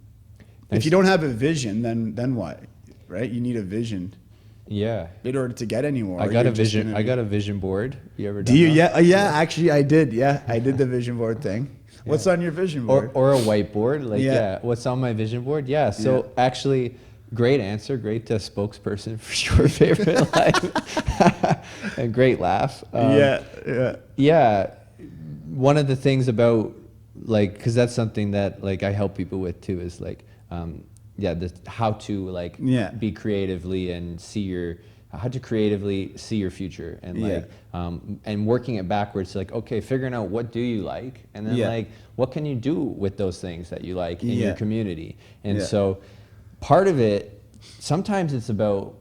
S2: Nice.
S1: If you don't have a vision, then what? Right? You need a vision
S2: Yeah.
S1: in order to get anywhere.
S2: I got a vision. I got a vision board. You ever?
S1: Do you? Yeah. Yeah. Actually, I did. Yeah, I did the vision board thing. What's on your vision board?
S2: Or a whiteboard. Like, what's on my vision board? Yeah. So actually, great answer. Great spokesperson for your favorite life. And great laugh. Yeah. One of the things about, like, because that's something that, like, I help people with too, is like, how to, like, be creatively and how to creatively see your future, and like, and working it backwards, like, okay, figuring out what do you like, and then like, what can you do with those things that you like in your community. And so part of it, sometimes it's about,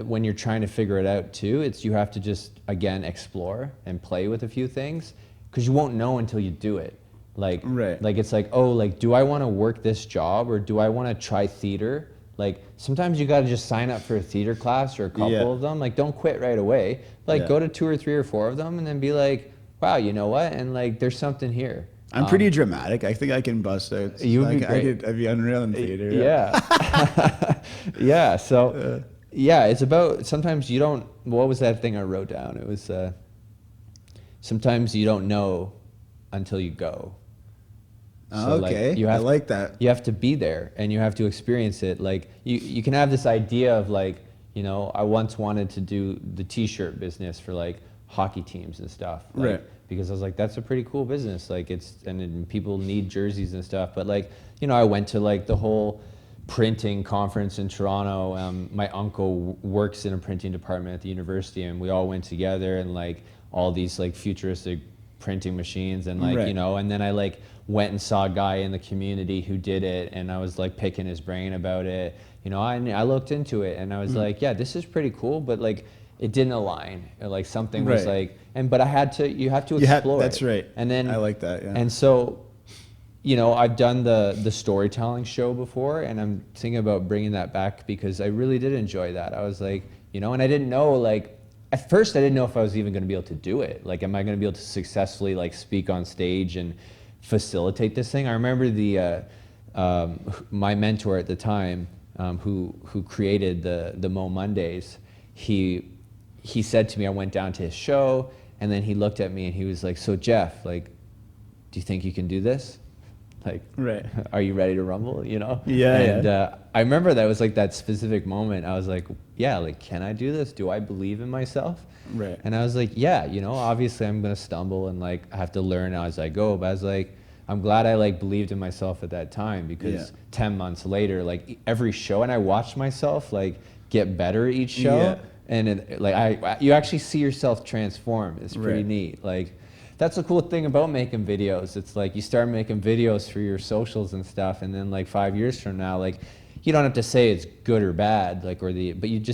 S2: when you're trying to figure it out too, it's, you have to just, again, explore and play with a few things, because you won't know until you do it. Like, like, it's like, oh, like, do I want to work this job, or do I want to try theater? Like, sometimes you got to just sign up for a theater class or a couple of them. Like, don't quit right away. Like, go to 2 or 3 or 4 of them, and then be like, wow, you know what? And like, there's something here.
S1: I'm pretty dramatic. I think I can bust out.
S2: You would be great.
S1: I'd be unreal in theater.
S2: Yeah. So, it's about, sometimes you don't, what was that thing I wrote down? It was, sometimes you don't know until you go. So,
S1: okay,
S2: like, I
S1: like that.
S2: You have to be there, and you have to experience it. Like, you can have this idea of, like, you know, I once wanted to do the t-shirt business for, like, hockey teams and stuff. Like, because I was like, that's a pretty cool business. Like, and people need jerseys and stuff. But, like, you know, I went to, like, the whole printing conference in Toronto. My uncle works in a printing department at the university, and we all went together, and, like, all these, like, futuristic printing machines, and, like, you know, and then I, like, went and saw a guy in the community who did it, and I was, like, picking his brain about it. You know, I looked into it, and I was like, yeah, this is pretty cool, but, like, it didn't align. Like, something was like, but you have to explore.
S1: That's right.
S2: And then
S1: I like that. Yeah.
S2: And so, you know, I've done the storytelling show before, and I'm thinking about bringing that back, because I really did enjoy that. I was like, you know, and I didn't know, like, at first I didn't know if I was even going to be able to do it. Like, am I going to be able to successfully, like, speak on stage and facilitate this thing? I remember my mentor at the time, who created the Mo Mondays, he said to me, I went down to his show, and then he looked at me and he was like, so Jeff, like, do you think you can do this? Like, are you ready to rumble, you know? I remember that was, like, that specific moment. I was like, yeah, like, can I do this? Do I believe in myself? And I was like, yeah, you know, obviously I'm gonna stumble, and, like, I have to learn as I go, but I was like, I'm glad I, like, believed in myself at that time, because 10 months later, like, every show, and I watched myself, like, get better each show, and it, you actually see yourself transform. It's pretty neat. Like, that's the cool thing about making videos. It's like, you start making videos for your socials and stuff, and then, like, 5 years from now, like, you don't have to say it's good or bad, like, but you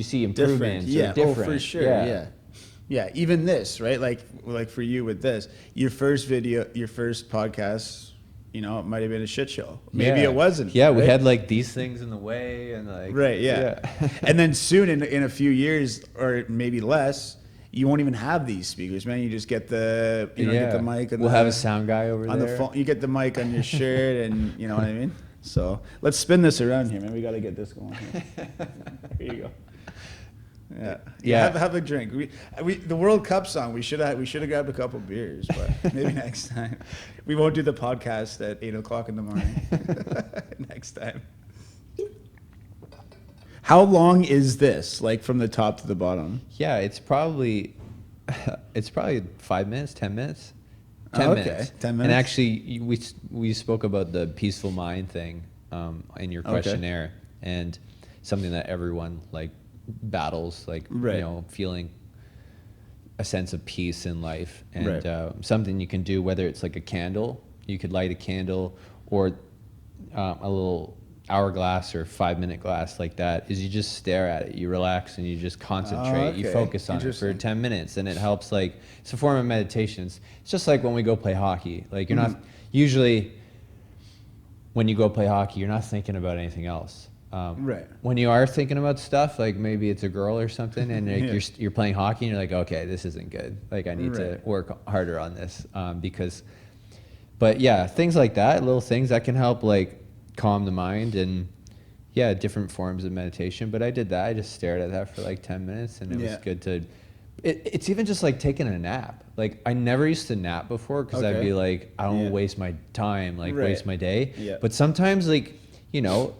S2: see improvements.
S1: Different. Oh, for sure. Yeah, even this, right? Like for you with this, your first podcast, you know, it might have been a shit show. Maybe it wasn't.
S2: Yeah, we had, like, these things in the way, and, like,
S1: and then soon, in a few years, or maybe less, you won't even have these speakers, man. You just get the, get the mic.
S2: We'll have a sound guy over
S1: on
S2: there.
S1: The phone. You get the mic on your shirt, and you know what I mean? So let's spin this around here, man. We got to get this going here. Here you go. Have a drink. The World Cup song. We should have grabbed a couple beers, but maybe next time. We won't do the podcast at 8:00 in the morning. Next time. How long is this? Like, from the top to the bottom?
S2: Yeah, it's probably 5 minutes, 10 minutes. 10 minutes. 10 minutes. And actually, we spoke about the peaceful mind thing in your questionnaire, and something that everyone, like, battles, like, you know, feeling a sense of peace in life, and something you can do, whether it's like a candle, you could light a candle, or a little hourglass or 5-minute glass like that, is you just stare at it, you relax, and you just concentrate, you focus on it for 10 minutes, and it helps. Like, it's a form of meditation. It's just like when we go play hockey. Like, you're not usually, when you go play hockey, you're not thinking about anything else. When you are thinking about stuff, like maybe it's a girl or something, and like, you're playing hockey, and you're like, okay, this isn't good. Like, I need to work harder on this, but yeah, things like that, little things that can help, like, calm the mind, and different forms of meditation. But I did that. I just stared at that for like 10 minutes, and it was good to It's even just like taking a nap. Like I never used to nap before because I'd be like, I don't waste my time, like waste my day.
S1: Yeah.
S2: But sometimes like, you know,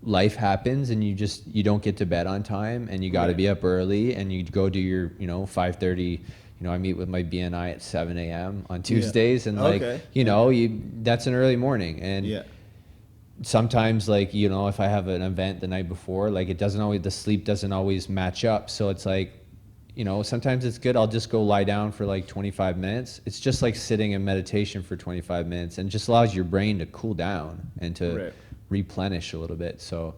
S2: life happens and you don't get to bed on time and you got to be up early and you go do your, 5:30. I meet with my BNI at 7 a.m. on Tuesdays and like, that's an early morning. And sometimes like, if I have an event the night before, like the sleep doesn't always match up. So it's like, sometimes it's good. I'll just go lie down for like 25 minutes. It's just like sitting in meditation for 25 minutes and just allows your brain to cool down and to replenish a little bit. So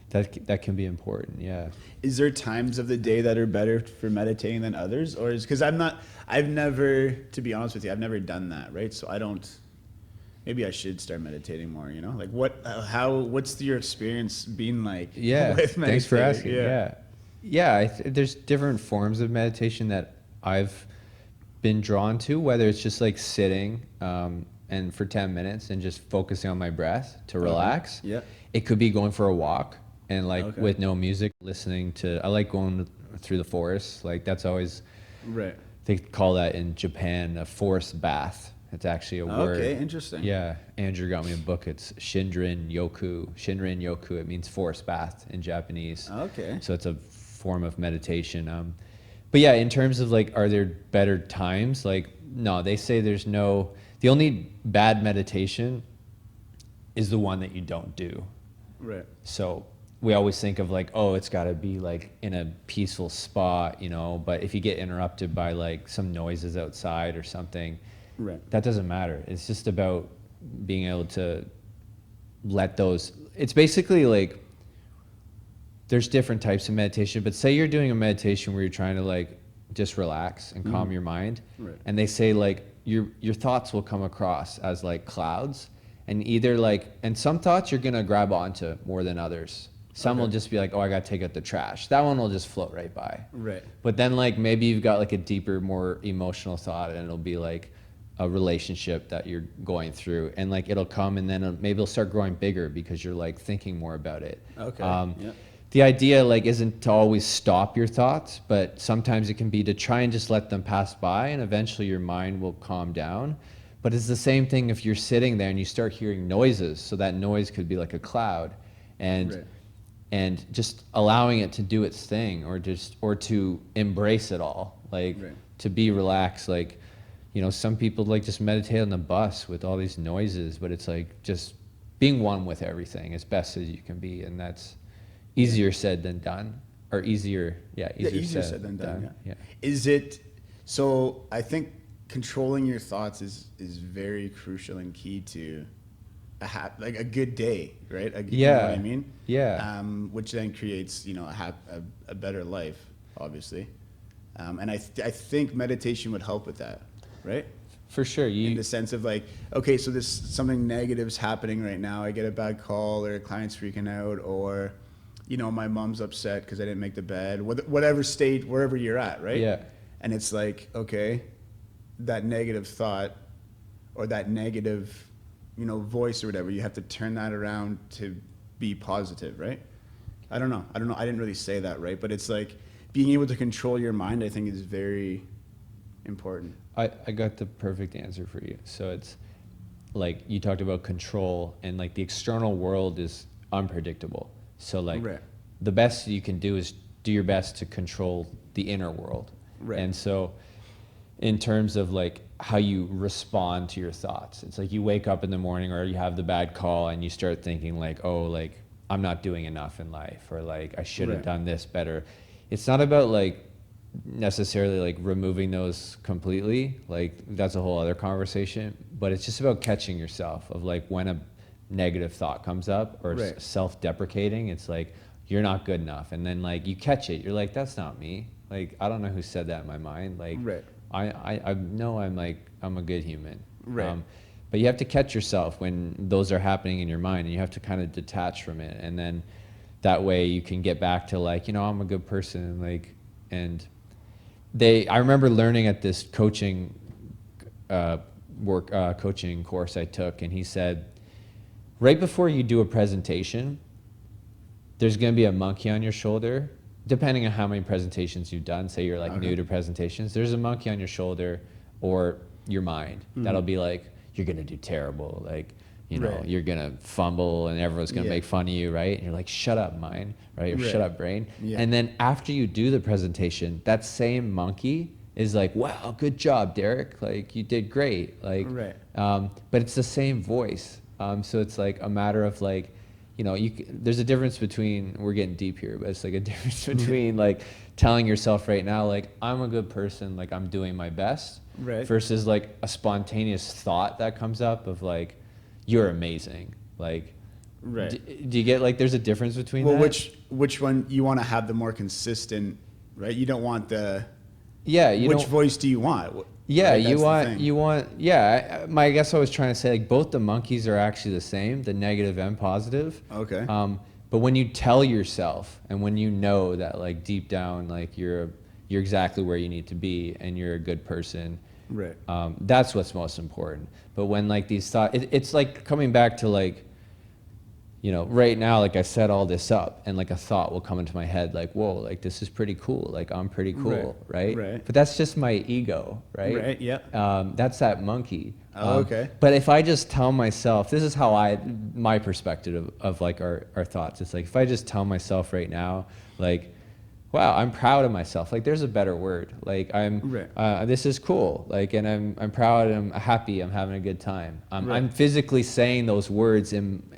S2: that can be important. Yeah.
S1: Is there times of the day that are better for meditating than others? Or because I've never, to be honest with you, I've never done that. Right. So maybe I should start meditating more, like what's your experience been like? With meditating?
S2: Thanks for asking. There's different forms of meditation that I've been drawn to, whether it's just like sitting and for 10 minutes and just focusing on my breath to relax. Yeah. It could be going for a walk and like with no music, I like going through the forest. Like that's always, they call that in Japan a forest bath. It's actually a word.
S1: Okay, interesting.
S2: Yeah, Andrew got me a book. It's Shinrin Yoku. Shinrin Yoku, it means forest bath in Japanese.
S1: Okay.
S2: So it's a form of meditation. But yeah, in terms of like, are there better times? Like, no, they say the only bad meditation is the one that you don't do. Right. So we always think of like, oh, it's got to be like in a peaceful spot, but if you get interrupted by like some noises outside or something, that doesn't matter. It's just about being able to let it's basically like, there's different types of meditation, but say you're doing a meditation where you're trying to like just relax and calm your mind. And they say like your thoughts will come across as like clouds, and some thoughts you're going to grab onto more than others. Some will just be like, oh, I got to take out the trash. That one will just float right by. Right. But then like maybe you've got like a deeper, more emotional thought, and it'll be like a relationship that you're going through, and like it'll come, and then maybe it'll start growing bigger because you're like thinking more about it. The idea like isn't to always stop your thoughts, but sometimes it can be to try and just let them pass by, and eventually your mind will calm down. But it's the same thing if you're sitting there and you start hearing noises. So that noise could be like a cloud, and just allowing it to do its thing, or to embrace it all, like to be relaxed. Like, some people like just meditate on the bus with all these noises, but it's like just being one with everything as best as you can be, and that's easier said than done, or easier said than done. Yeah.
S1: Is it, so I think controlling your thoughts is very crucial and key to a good day, right? You know what I mean?
S2: Yeah.
S1: Which then creates, a better life, obviously. And I think meditation would help with that, right?
S2: For sure.
S1: In the sense of like, okay, so there's something negative's happening right now. I get a bad call, or a client's freaking out, or, my mom's upset because I didn't make the bed, whatever state, wherever you're at, right?
S2: Yeah.
S1: And it's like, okay, that negative thought or that negative, voice or whatever, you have to turn that around to be positive, right? I don't know. I didn't really say that right, but it's like being able to control your mind, I think, is very important.
S2: I got the perfect answer for you. So it's like you talked about control, and like the external world is unpredictable. So like the best you can do is do your best to control the inner world. Right. And so in terms of like how you respond to your thoughts, it's like you wake up in the morning, or you have the bad call, and you start thinking like, oh, like I'm not doing enough in life, or like I should have done this better. It's not about like necessarily like removing those completely, like that's a whole other conversation, but it's just about catching yourself of like when a negative thought comes up, or self-deprecating, it's like you're not good enough, and then like you catch it, you're like, that's not me, like I don't know who said that in my mind, like I know I'm a good human, but you have to catch yourself when those are happening in your mind, and you have to kind of detach from it, and then that way you can get back to like, I'm a good person, like, and I remember learning at this coaching coaching course I took, and he said, right before you do a presentation, there's going to be a monkey on your shoulder depending on how many presentations you've done, say you're like new to presentations, there's a monkey on your shoulder or your mind that'll be like, you're gonna do terrible, like, you know, you're gonna fumble and everyone's gonna make fun of you, right? And you're like, shut up, mind, right? Or shut up, brain. And then after you do the presentation, that same monkey is like, wow, good job, Derek, like you did great, like, but it's the same voice. So it's like a matter of like, you know, there's a difference between, we're getting deep here, but it's like a difference between like telling yourself right now, like, I'm a good person, like I'm doing my best, versus like a spontaneous thought that comes up of like, you're amazing. Like, do you get like, there's a difference between that?
S1: Well, which one you want to have the more consistent, right? You don't want the, which voice do you want?
S2: Yeah,
S1: right?
S2: I guess I was trying to say like both the monkeys are actually the same, the negative and positive.
S1: Okay.
S2: But when you tell yourself and when you know that like deep down, like you're exactly where you need to be and you're a good person, that's what's most important. But when like these thoughts, it's like coming back to like, you know, right now, like I set all this up and like a thought will come into my head like, whoa, like this is pretty cool. Like I'm pretty cool, right? But that's just my ego, right? That's that monkey. But if I just tell myself, this is how my perspective of like our thoughts. It's like, if I just tell myself right now, like, wow, I'm proud of myself. Like there's a better word. Like this is cool. Like, and I'm proud, I'm happy, I'm having a good time. I'm physically saying those words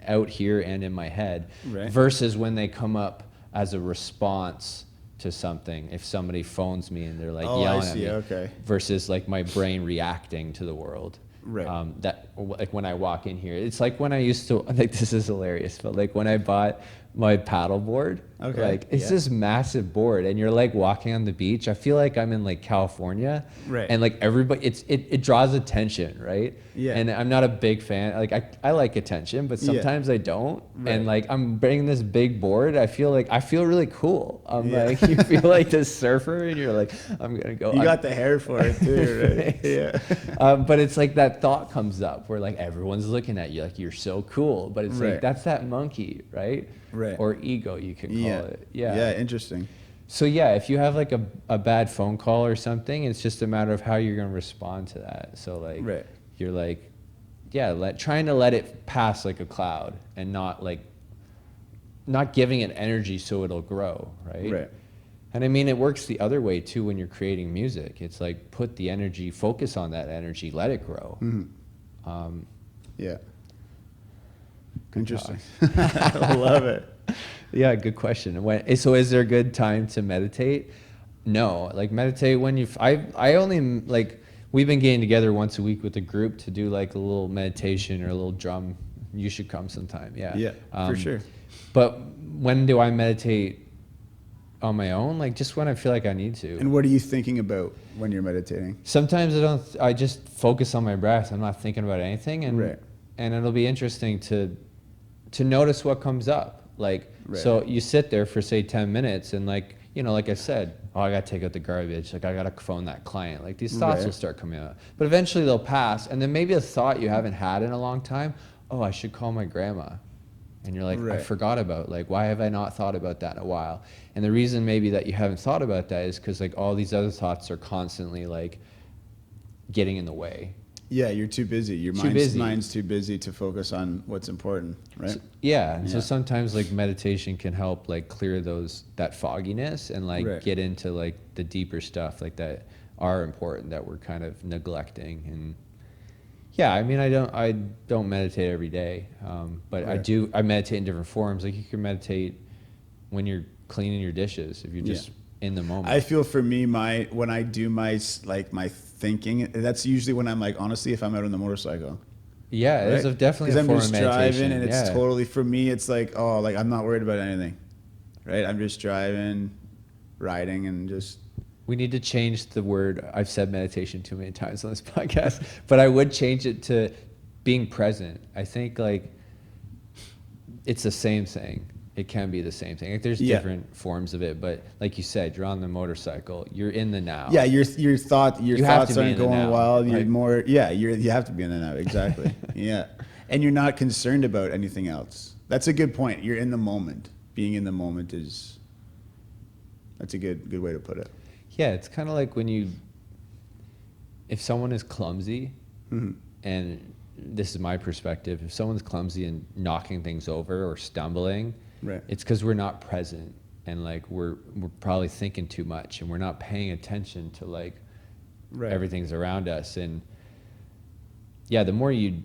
S2: out here and in my head, versus when they come up as a response to something. If somebody phones me and they're like yelling at me, versus like my brain reacting to the world. That like when I walk in here, it's like when I used to, like this is hilarious, but like when I bought my paddle board, like it's this massive board and you're like walking on the beach. I feel like I'm in like California, and like everybody, it draws attention, right? And I'm not a big fan, like I like attention, but sometimes I don't. And like I'm bringing this big board, I feel really cool. I'm like, you feel like this surfer and you're like, I'm gonna go.
S1: You got the hair for it too, right?
S2: But it's like that thought comes up where like everyone's looking at you like you're so cool, but it's like that's that monkey, right? Or ego, you could call it. Yeah,
S1: interesting.
S2: So yeah, if you have like a bad phone call or something, it's just a matter of how you're gonna respond to that. So like you're like, trying to let it pass like a cloud and not giving it energy so it'll grow, right? And I mean, it works the other way too when you're creating music. It's like put the energy, focus on that energy, let it grow.
S1: Interesting. I love it.
S2: Yeah, good question. So is there a good time to meditate? No, like meditate when I only like, we've been getting together once a week with a group to do like a little meditation or a little drum. You should come sometime. Yeah,
S1: for sure.
S2: But when do I meditate on my own? Like just when I feel like I need to.
S1: And what are you thinking about when you're meditating?
S2: Sometimes I just focus on my breath. I'm not thinking about anything. And it'll be interesting to notice what comes up. Like, so you sit there for say 10 minutes and like, you know, like I said, I got to take out the garbage. Like I got to phone that client. Like these thoughts will start coming out, but eventually they'll pass. And then maybe a thought you haven't had in a long time. Oh, I should call my grandma. And you're like, I forgot about, like, why have I not thought about that in a while? And the reason maybe that you haven't thought about that is because like all these other thoughts are constantly like getting in the way.
S1: Yeah, you're too busy. Your mind's too busy to focus on what's important, right?
S2: So sometimes like meditation can help like clear that fogginess and like get into like the deeper stuff like that are important that we're kind of neglecting. And I mean, I don't meditate every day, but I meditate in different forms. Like you can meditate when you're cleaning your dishes if you're just in the moment.
S1: I feel for me, when I do my thinking, that's usually when I'm like, honestly, if I'm out on the motorcycle.
S2: Yeah, it's definitely a form of meditation. Because I'm just driving
S1: and it's totally, for me, it's like, oh, like I'm not worried about anything, right? I'm just driving, riding, and just.
S2: We need to change the word. I've said meditation too many times on this podcast, but I would change it to being present. I think like it's the same thing. It can be the same thing. Like there's different forms of it, but like you said, you're on the motorcycle. You're in the now.
S1: Yeah, your thoughts aren't going wild. You're more. Yeah, you have to be in the now. Exactly. And you're not concerned about anything else. That's a good point. You're in the moment. Being in the moment is That's a good way to put it.
S2: Yeah, it's kind of like if someone is clumsy, and this is my perspective, if someone's clumsy and knocking things over or stumbling,
S1: Right.
S2: it's because we're not present, and like we're probably thinking too much, and we're not paying attention to like everything's around us. And yeah, the more you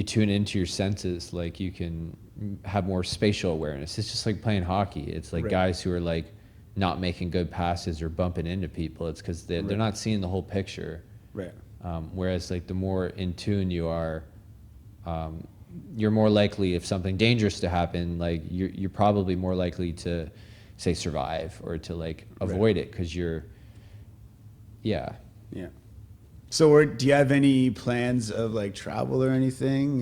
S2: tune into your senses, like you can have more spatial awareness. It's just like playing hockey. It's like guys who are like not making good passes or bumping into people. It's because they're not seeing the whole picture.
S1: Right.
S2: Whereas like the more in tune you are, you're more likely, if something dangerous to happen, like you're probably more likely to say survive or to like avoid it, because yeah.
S1: So do you have any plans of like travel or anything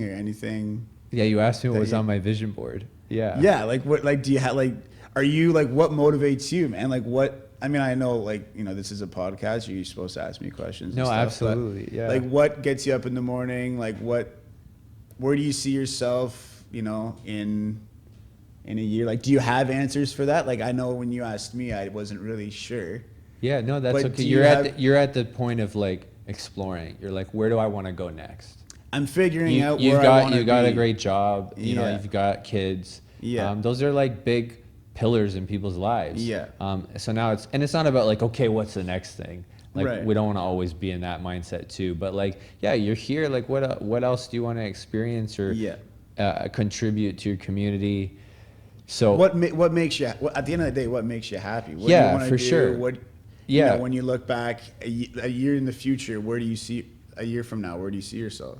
S2: Yeah, you asked me what was on my vision board.
S1: Yeah, like what, like do you have like, are you like, what motivates you, man? Like what, I mean, I know like, you know, this is a podcast, you're supposed to ask me questions.
S2: No,
S1: and stuff,
S2: absolutely.
S1: but,
S2: yeah.
S1: like what gets you up in the morning? Like where do you see yourself, you know, in a year? Like, do you have answers for that? Like, I know when you asked me, I wasn't really sure.
S2: Yeah, no, that's
S1: But
S2: okay.
S1: do you
S2: You're at the point of like exploring. You're like, where do I want to go next?
S1: I'm figuring out
S2: You've
S1: where I want to be.
S2: You got a great job. You know,
S1: Yeah.
S2: you've got kids.
S1: Yeah.
S2: Those are like big pillars in people's lives.
S1: Yeah.
S2: So now it's not about like, okay, what's the next thing? Like
S1: Right.
S2: we don't want to always be in that mindset too. But like, yeah, you're here. Like, what else do you want to experience or contribute to your community? So
S1: what makes you, at the end of the day, what makes you happy? What do
S2: Yeah,
S1: you wanna
S2: for
S1: do?
S2: sure.
S1: What, you know, when you look back a year in the future, where do you see a year from now? Where do you see yourself?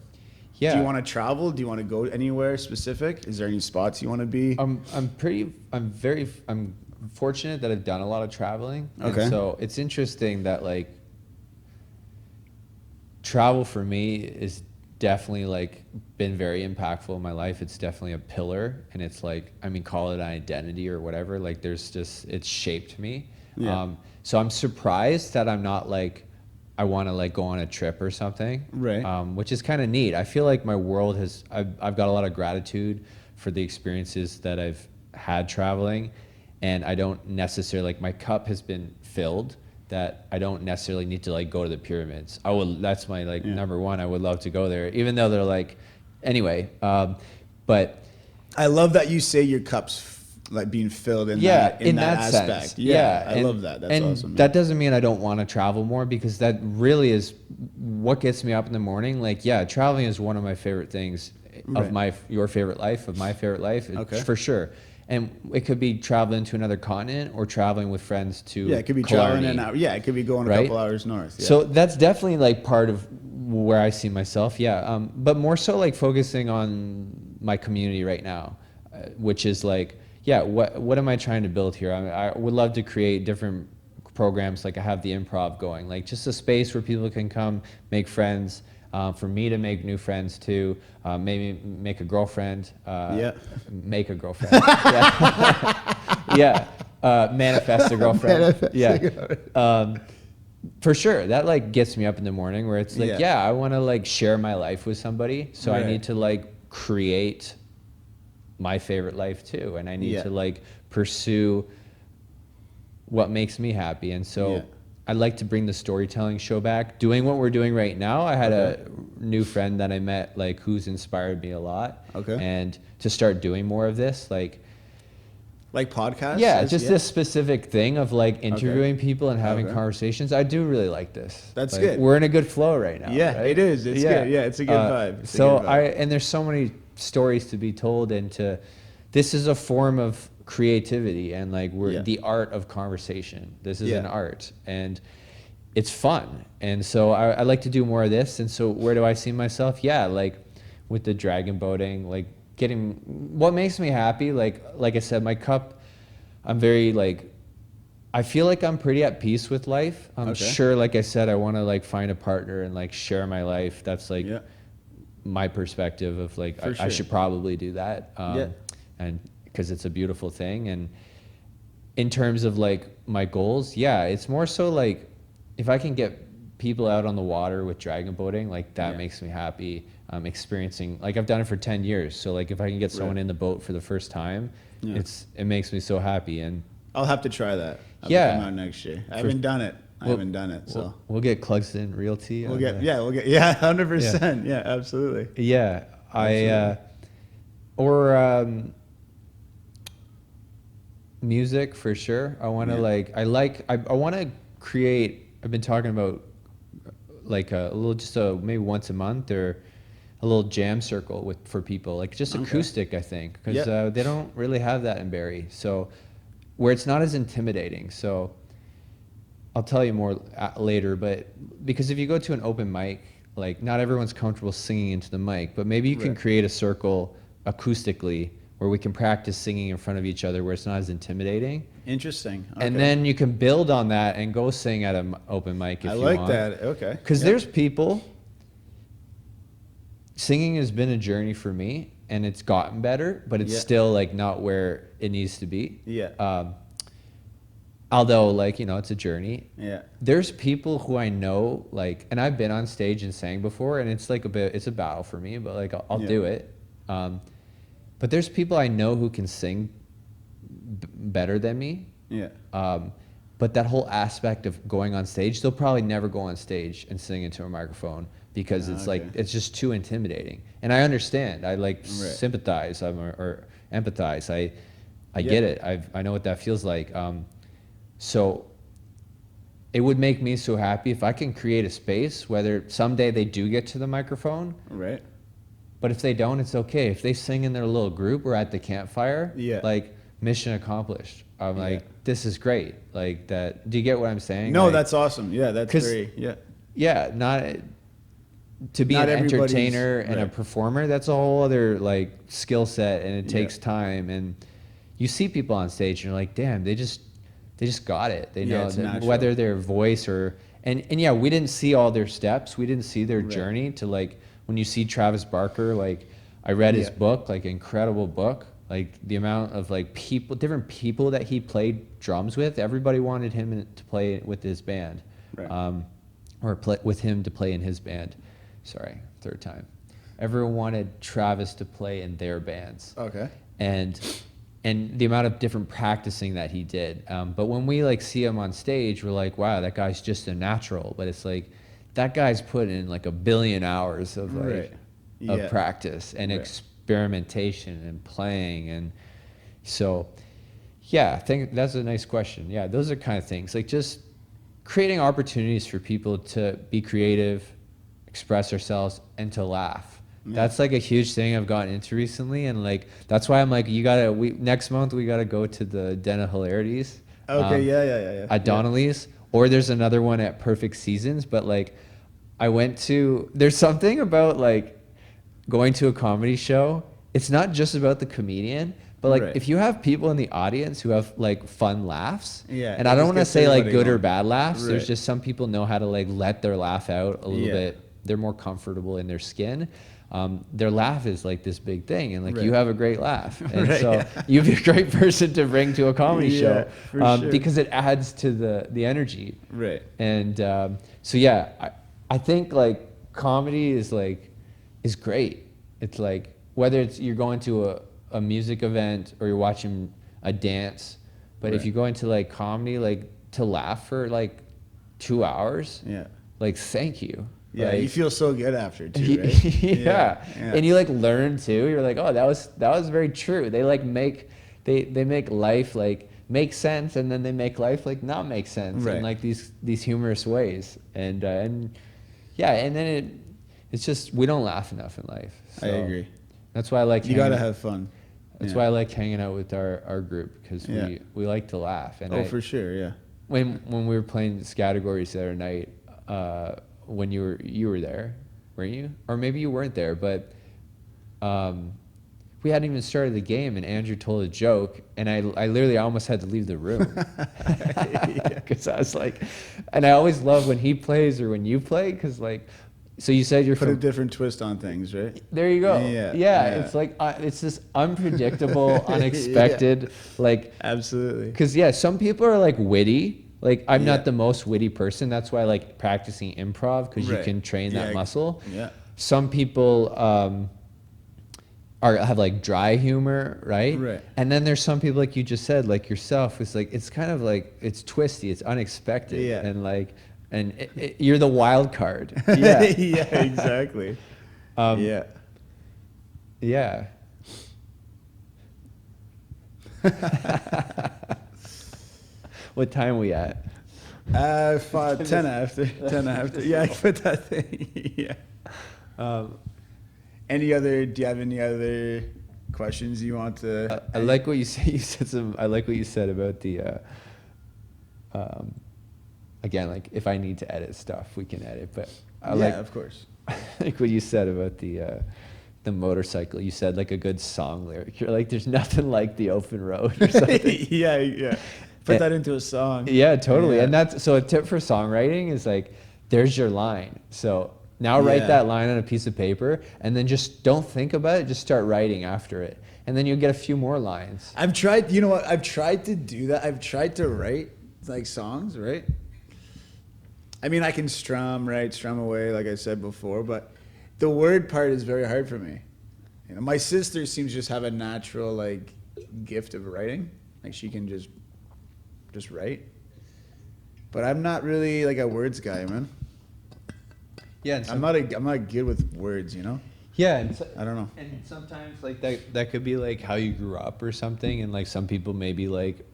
S2: Yeah.
S1: Do you want to travel? Do you want to go anywhere specific? Is there any spots you want to be?
S2: I'm fortunate that I've done a lot of traveling.
S1: Okay.
S2: And so it's interesting that like travel for me is definitely like been very impactful in my life. It's definitely a pillar, and it's like, I mean, call it an identity or whatever. Like there's just, it's shaped me.
S1: Yeah.
S2: So I'm surprised that I'm not like, I want to like go on a trip or something.
S1: Right.
S2: Which is kind of neat. I feel like my world I've got a lot of gratitude for the experiences that I've had traveling, and I don't necessarily, like, my cup has been filled that I don't necessarily need to like go to the pyramids. That's my like number one. I would love to go there, even though they're like, anyway. But
S1: I love that you say your cup's like being filled in that aspect.
S2: sense.
S1: Yeah, I
S2: and,
S1: love that. That's
S2: and
S1: awesome.
S2: that doesn't mean I don't want to travel more, because that really is what gets me up in the morning. Like, yeah, traveling is one of my favorite things of my favorite life,
S1: Okay.
S2: for sure. And it could be traveling to another continent or traveling with friends to
S1: it could be
S2: Killarney.
S1: traveling an hour. Yeah, it could be going a couple hours north. Yeah.
S2: So that's definitely like part of where I see myself. Yeah. But more so like focusing on my community right now, which is like, yeah, what am I trying to build here? I would love to create different programs. Like I have the improv going, like just a space where people can come make friends, for me to make new friends too, maybe make a girlfriend. Make a girlfriend. Manifest a girlfriend. For sure, that like gets me up in the morning, where it's like, I want to like share my life with somebody, so I need to like create my favorite life too, and I need to like pursue what makes me happy. And so I'd like to bring the storytelling show back, doing what we're doing right now. I had a new friend that I met, like, who's inspired me a lot. And to start doing more of this, like
S1: podcasts.
S2: This specific thing of like interviewing people and having conversations. I do really like this.
S1: That's
S2: like,
S1: good.
S2: We're in a good flow right now.
S1: Right? It is. It's good. Yeah, it's a good vibe. It's a good vibe.
S2: And there's so many stories to be told, and this is a form of creativity, and like the art of conversation. This is an art, and it's fun. And so I like to do more of this. And so where do I see myself? Yeah, like with the dragon boating, like getting what makes me happy. Like I said, my cup, I'm very like, I feel like I'm pretty at peace with life. I'm sure, like I said, I want to like find a partner and like share my life. That's like my perspective of like, I should probably do that. And because it's a beautiful thing. And in terms of like my goals, it's more so like if I can get people out on the water with dragon boating, like that makes me happy. Experiencing, like I've done it for 10 years. So like if I can get someone in the boat for the first time, it makes me so happy. And
S1: I'll have to try that. I'll
S2: Yeah.
S1: come out next year. I haven't done it. So
S2: We'll get Clugston Realty.
S1: we'll get 100%. Yeah, absolutely.
S2: Yeah,
S1: Absolutely.
S2: Music for sure. I want to
S1: Yeah.
S2: I want to create. I've been talking about like a little, maybe once a month or a little jam circle for people, like just
S1: Okay.
S2: acoustic. I think because
S1: Yeah.
S2: they don't really have that in Barrie, so where it's not as intimidating. So I'll tell you more later, but because if you go to an open mic, like not everyone's comfortable singing into the mic, but maybe you can
S1: Right.
S2: create a circle acoustically where we can practice singing in front of each other where it's not as intimidating.
S1: Interesting.
S2: And
S1: Okay.
S2: then you can build on that and go sing at an open mic if
S1: I
S2: you
S1: like
S2: want.
S1: that. Okay.
S2: Because
S1: Yeah.
S2: there's people, singing has been a journey for me and it's gotten better, but it's
S1: Yeah.
S2: still like not where it needs to be.
S1: Yeah.
S2: Although like, it's a journey.
S1: Yeah.
S2: There's people who I know, like, and I've been on stage and sang before, and it's like it's a battle for me, but like I'll
S1: Yeah.
S2: do it. But there's people I know who can sing better than me.
S1: Yeah.
S2: But that whole aspect of going on stage, they'll probably never go on stage and sing into a microphone because it's like,
S1: Okay.
S2: it's just too intimidating. And I understand. I like
S1: Right.
S2: sympathize or empathize. I
S1: Yeah.
S2: get it. I know what that feels like. So it would make me so happy if I can create a space, whether someday they do get to the microphone,
S1: Right.
S2: but if they don't, it's okay. If they sing in their little group or at the campfire,
S1: Yeah.
S2: like mission accomplished. I'm
S1: Yeah.
S2: like, this is great. Like that. Do you get what I'm saying?
S1: No,
S2: Like,
S1: that's awesome. Yeah, that's
S2: 'cause-
S1: very. Yeah.
S2: yeah, not to be
S1: Not
S2: an
S1: everybody's-
S2: entertainer and a
S1: right.
S2: performer. That's a whole other like skill set, and it
S1: Yeah.
S2: takes time. And you see people on stage, and you're like, damn, they just got it. They
S1: Yeah,
S2: know
S1: it's
S2: that
S1: natural.
S2: whether their voice or and yeah, we didn't see all their steps. We didn't see their
S1: Right.
S2: journey to like when you see Travis Barker. Like I read his
S1: Yeah.
S2: book, like incredible book. Like the amount of like different people that he played drums with. Everybody wanted him to play with his band,
S1: Right.
S2: or with him to play in his band. Sorry, third time. Everyone wanted Travis to play in their bands.
S1: Okay.
S2: And the amount of different practicing that he did. But when we like see him on stage, we're like, wow, that guy's just a natural. But it's like that guy's put in like 1 billion hours of like
S1: Right. Yeah.
S2: of practice and
S1: Right.
S2: experimentation and playing. And so yeah, I think that's a nice question. Yeah, those are kind of things like just creating opportunities for people to be creative, express ourselves, and to laugh.
S1: Yeah.
S2: That's like a huge thing I've gotten into recently, and like that's why I'm like, next month we gotta go to the Den of Hilarities.
S1: Okay. Yeah.
S2: At Donnelly's, or there's another one at Perfect Seasons. But like, there's something about like going to a comedy show. It's not just about the comedian, but like
S1: Right.
S2: if you have people in the audience who have like fun laughs,
S1: Yeah,
S2: and
S1: it
S2: I don't
S1: just
S2: want to
S1: gets
S2: say like
S1: everybody
S2: good or
S1: going.
S2: bad laughs. There's
S1: Right.
S2: just some people know how to like let their laugh out a little
S1: Yeah.
S2: bit. They're more comfortable in their skin. Their laugh is like this big thing, and like you
S1: Right.
S2: have a great laugh, and
S1: Right,
S2: so
S1: yeah.
S2: you'd be a great person to bring to a comedy
S1: Yeah,
S2: show,
S1: for sure.
S2: because it adds to the energy.
S1: Right.
S2: And so yeah, I think like comedy is great. It's like whether it's you're going to a music event or you're watching a dance, but if
S1: Right.
S2: you go into like comedy, like to laugh for like 2 hours,
S1: Yeah.
S2: like thank you.
S1: Yeah.
S2: Like,
S1: You feel so good after too, right?
S2: yeah. And you like learn too. You're like, oh, that was very true. They like they make life like make sense, and then they make life like not make sense
S1: Right.
S2: in like these humorous ways. And yeah, and then it's just we don't laugh enough in life.
S1: I
S2: So
S1: agree.
S2: That's why I like
S1: You gotta have fun.
S2: that's
S1: Yeah.
S2: why I like hanging out with our group, because
S1: Yeah.
S2: we like to laugh. And
S1: Oh, for sure. Yeah.
S2: when we were playing categories the other night, when you were there, weren't you? Or maybe you weren't there, but we hadn't even started the game, and Andrew told a joke, and I literally almost had to leave the room because I was like, and I always love when he plays or when you play, because like, so you said you're
S1: Put a
S2: from.
S1: different twist on things, right?
S2: There you go.
S1: Yeah.
S2: It's like it's this unpredictable, unexpected, like.
S1: Absolutely.
S2: Because yeah, some people are like witty. Like I'm
S1: Yeah.
S2: not the most witty person. That's why I like practicing improv, because you
S1: Right.
S2: can train that
S1: Yeah.
S2: muscle.
S1: Yeah.
S2: Some people have like dry humor, right?
S1: Right.
S2: And then there's some people, like you just said, like yourself, it's like, it's kind of like, it's twisty, it's unexpected.
S1: Yeah.
S2: And like, and you're the wild card. Yeah.
S1: Yeah, exactly. Yeah.
S2: Yeah. What time are we at?
S1: 10 after. 10 after. Yeah, I put that thing. Yeah. Do you have any other questions you want to?
S2: I like what you said. You said I like what you said about the, again, like if I need to edit stuff, we can edit, but
S1: Yeah, of course.
S2: I like what you said about the motorcycle. You said like a good song lyric. You're like, there's nothing like the open road or something.
S1: Yeah. Put that into a song.
S2: Yeah, totally.
S1: Yeah.
S2: And that's, so a tip for songwriting is like, there's your line. So now write
S1: Yeah.
S2: that line on a piece of paper and then just don't think about it. Just start writing after it. And then you'll get a few more lines.
S1: I've tried, you know what? I've tried to do that. I've tried to write like songs, right? I mean, I can strum away, like I said before, but the word part is very hard for me. You know, my sister seems to just have a natural like gift of writing. Like she can just write. But I'm not really like a words guy, man.
S2: Yeah.
S1: I'm not good with words, you know?
S2: Yeah. And
S1: I don't know.
S2: And sometimes like that could be like how you grew up or something. And like some people maybe like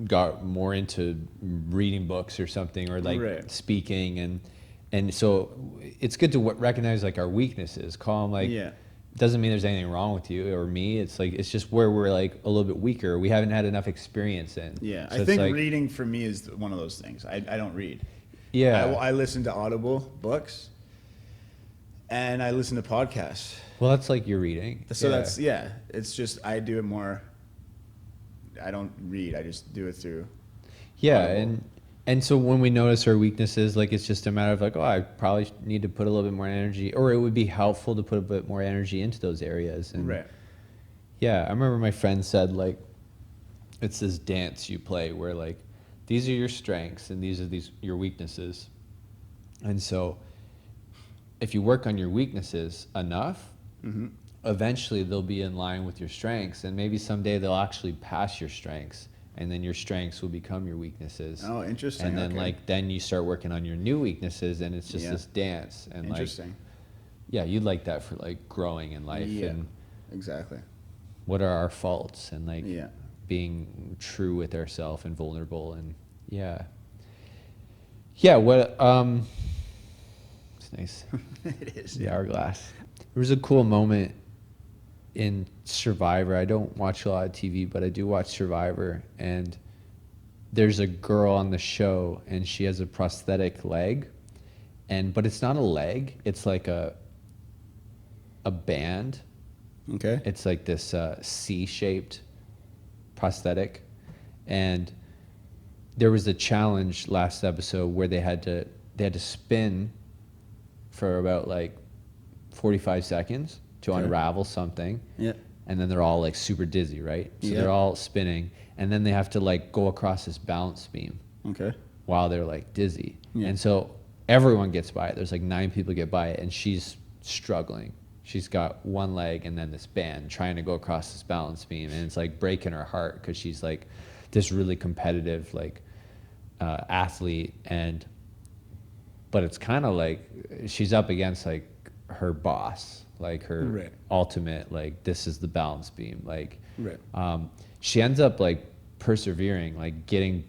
S2: got more into reading books or something, or like
S1: Right.
S2: speaking. And so it's good to recognize like our weaknesses, call them like,
S1: Yeah.
S2: doesn't mean there's anything wrong with you or me. It's like, it's just where we're like a little bit weaker. We haven't had enough experience in.
S1: Yeah.
S2: So
S1: I
S2: it's
S1: think
S2: like,
S1: reading for me is one of those things. I don't read.
S2: yeah.
S1: I listen to Audible books and I listen to podcasts.
S2: Well, that's like you're reading.
S1: So it's just, I do it more. I don't read. I just do it through.
S2: Yeah.
S1: Audible.
S2: And so when we notice our weaknesses, like it's just a matter of like, oh, I probably need to put a little bit more energy, or it would be helpful to put a bit more energy into those areas. And
S1: Right.
S2: yeah, I remember my friend said like, it's this dance you play where like, these are your strengths and these are your weaknesses. And so if you work on your weaknesses enough,
S1: Mm-hmm.
S2: eventually they'll be in line with your strengths, and maybe someday they'll actually pass your strengths, and then your strengths will become your weaknesses.
S1: Oh, interesting.
S2: And then
S1: Okay.
S2: then you start working on your new weaknesses, and it's just
S1: Yeah.
S2: this dance. And
S1: Interesting.
S2: like, yeah, you'd like that for like growing in life.
S1: Yeah.
S2: And
S1: Exactly.
S2: what are our faults, and like
S1: Yeah.
S2: being true with ourselves and vulnerable. And yeah. What it's nice.
S1: It is.
S2: The hourglass. There was a cool moment in Survivor. I don't watch a lot of TV, but I do watch Survivor, and there's a girl on the show and she has a prosthetic leg, but it's not a leg, it's like a band.
S1: Okay.
S2: It's like this C-shaped prosthetic, and there was a challenge last episode where they had to spin for about like 45 seconds to
S1: Okay.
S2: unravel something.
S1: Yeah.
S2: And then they're all like super dizzy, right? So
S1: Yeah.
S2: they're all spinning, and then they have to like go across this balance beam
S1: Okay.
S2: while they're like dizzy.
S1: Yeah.
S2: And so everyone gets by it. There's like 9 people get by it, and she's struggling. She's got one leg and then this band trying to go across this balance beam, and it's like breaking her heart because she's like this really competitive like athlete, but it's kind of like she's up against like her boss, like her
S1: Right.
S2: ultimate, like this is the balance beam, like
S1: Right.
S2: she ends up like persevering, like getting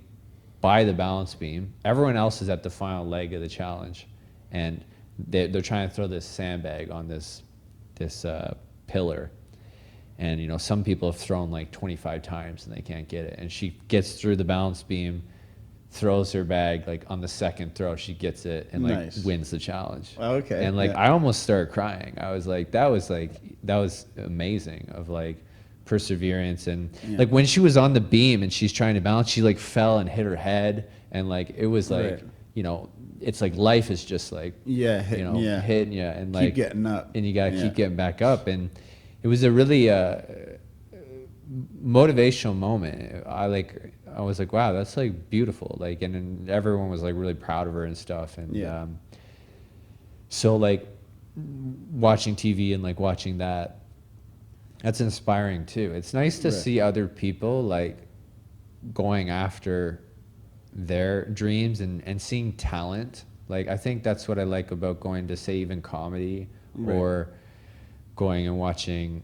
S2: by the balance beam. Everyone else is at the final leg of the challenge, and they're trying to throw this sandbag on this pillar, and you know, some people have thrown like 25 times and they can't get it, and she gets through the balance beam, throws her bag, like on the second throw she gets it, and like
S1: Nice.
S2: wins the challenge.
S1: Okay.
S2: And like
S1: Yeah.
S2: I almost started crying. I was like, that was amazing, of like perseverance. And
S1: Yeah.
S2: like when she was on the beam and she's trying to balance, she like fell and hit her head, and like it was like
S1: Right.
S2: you know, it's like life is just like
S1: Yeah.
S2: you know,
S1: Yeah.
S2: hitting you, and
S1: Keep
S2: like
S1: getting up.
S2: and you gotta
S1: Yeah.
S2: keep getting back up. And it was a really motivational moment. I was like, wow, that's like beautiful. Like, and then everyone was like really proud of her and stuff. And
S1: Yeah.
S2: so like watching TV and like watching that, That's inspiring too. It's nice to
S1: Right.
S2: see other people like going after their dreams and seeing talent. Like I think that's what I like about going to, say, even comedy,
S1: Right.
S2: or going and watching.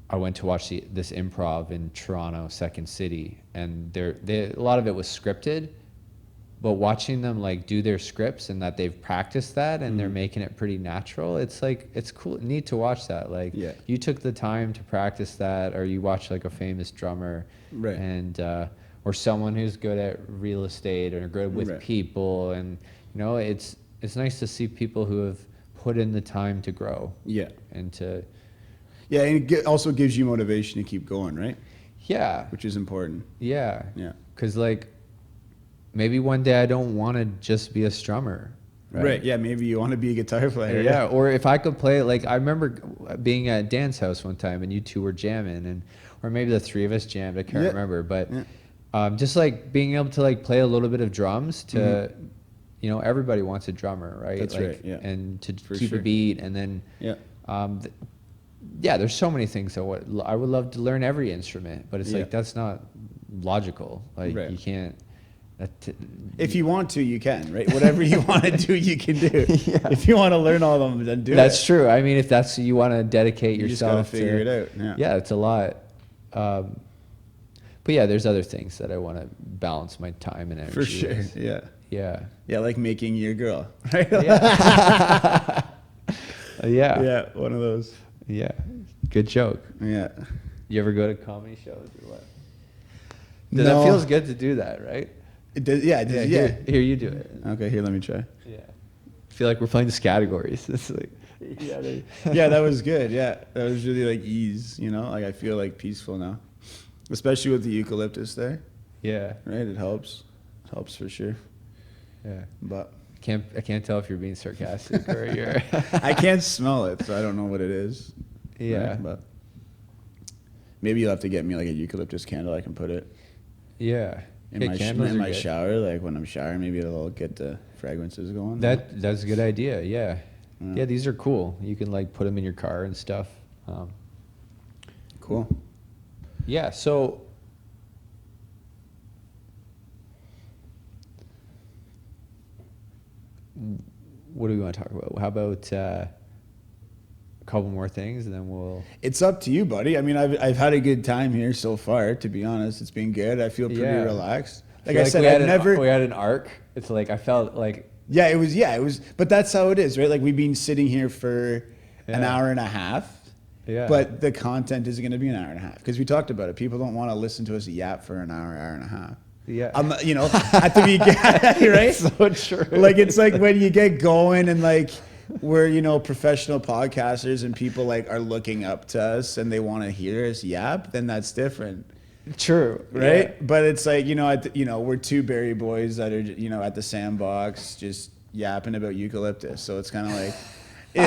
S2: I went to watch this improv in Toronto, Second City, and a lot of it was scripted, but watching them like do their scripts and that they've practiced that and they're making it pretty natural. It's like, it's cool, neat to watch that. Like
S1: Yeah.
S2: you took the time to practice that, or you watch like a famous drummer,
S1: Right.
S2: and or someone who's good at real estate or good with
S1: Right.
S2: people, and it's nice to see people who have put in the time to grow
S1: Yeah.
S2: and to
S1: Yeah, and it also gives you motivation to keep going, right?
S2: yeah.
S1: Which is important.
S2: Yeah.
S1: Yeah.
S2: Because, like, maybe one day I don't want to just be a strummer.
S1: Right. Yeah, maybe you want to be a guitar player.
S2: Yeah. Or if I could play, like, I remember being at Dan's house one time and you two were jamming, or maybe the three of us jammed. I can't
S1: Yeah.
S2: remember. But
S1: Yeah.
S2: just, like, being able to, like, play a little bit of drums to, everybody wants a drummer, right?
S1: That's
S2: like,
S1: right, yeah.
S2: And to
S1: For
S2: keep
S1: sure.
S2: a beat. And then,
S1: Yeah.
S2: yeah, there's so many things I would love to learn every instrument, but it's
S1: Yeah.
S2: like that's not logical. Like
S1: Right.
S2: you can't.
S1: If you want to, you can, right? Whatever you want to do, you can do. If you want to learn all of them, then do it.
S2: That's true. I mean, if that's you want to dedicate
S1: You just got to
S2: yourself
S1: figure
S2: to,
S1: it out.
S2: yeah, it's a lot. But yeah, there's other things that I want to balance my time and energy.
S1: For sure.
S2: with.
S1: Yeah.
S2: Yeah.
S1: Yeah, like making your girl, right?
S2: Yeah. Yeah.
S1: Yeah, one of those.
S2: Yeah. Good joke.
S1: Yeah.
S2: You ever go to comedy shows or what?
S1: No.
S2: That feels good to do that, right?
S1: It does, yeah, it does, yeah.
S2: Here you do it.
S1: Okay, here, let me try.
S2: Yeah. I feel like we're playing the categories. It's like,
S1: Yeah, that was good. Yeah, that was really like ease, Like I feel like peaceful now, especially with the eucalyptus there,
S2: yeah,
S1: right? It helps. It helps for sure.
S2: yeah.
S1: But
S2: I can't tell if you're being sarcastic or you're.
S1: I can't smell it, so I don't know what it is.
S2: Yeah.
S1: right? But maybe you'll have to get me like a eucalyptus candle. I can put it
S2: Yeah.
S1: in
S2: Yeah,
S1: my
S2: candles
S1: in
S2: are
S1: my
S2: good.
S1: shower. Like when I'm showering, maybe it'll get the fragrances going.
S2: That's a good idea. Yeah.
S1: Yeah.
S2: Yeah, these are cool. You can like put them in your car and stuff.
S1: Cool.
S2: Yeah. So. What do we want to talk about? How about a couple more things, and then we'll.
S1: It's up to you, buddy. I mean, I've had a good time here so far. To be honest, it's been good. I feel pretty
S2: Yeah.
S1: relaxed.
S2: I
S1: Like
S2: feel
S1: I said,
S2: we had
S1: I've
S2: we had an arc. It's like I felt like.
S1: Yeah, it was. But that's how it is, right? Like we've been sitting here for an
S2: Yeah.
S1: hour and a half.
S2: Yeah.
S1: But the content is going to be an hour and a half because we talked about it. People don't want to listen to us yap for an hour and a half.
S2: Yeah.
S1: At the beginning, right?
S2: So true.
S1: Like it's like when you get going and like we're professional podcasters and people like are looking up to us and they want to hear us yap, then that's different.
S2: True.
S1: Right?
S2: Yeah.
S1: But it's like, we're two Barry boys that are, at the sandbox just yapping about eucalyptus. So it's kind of like,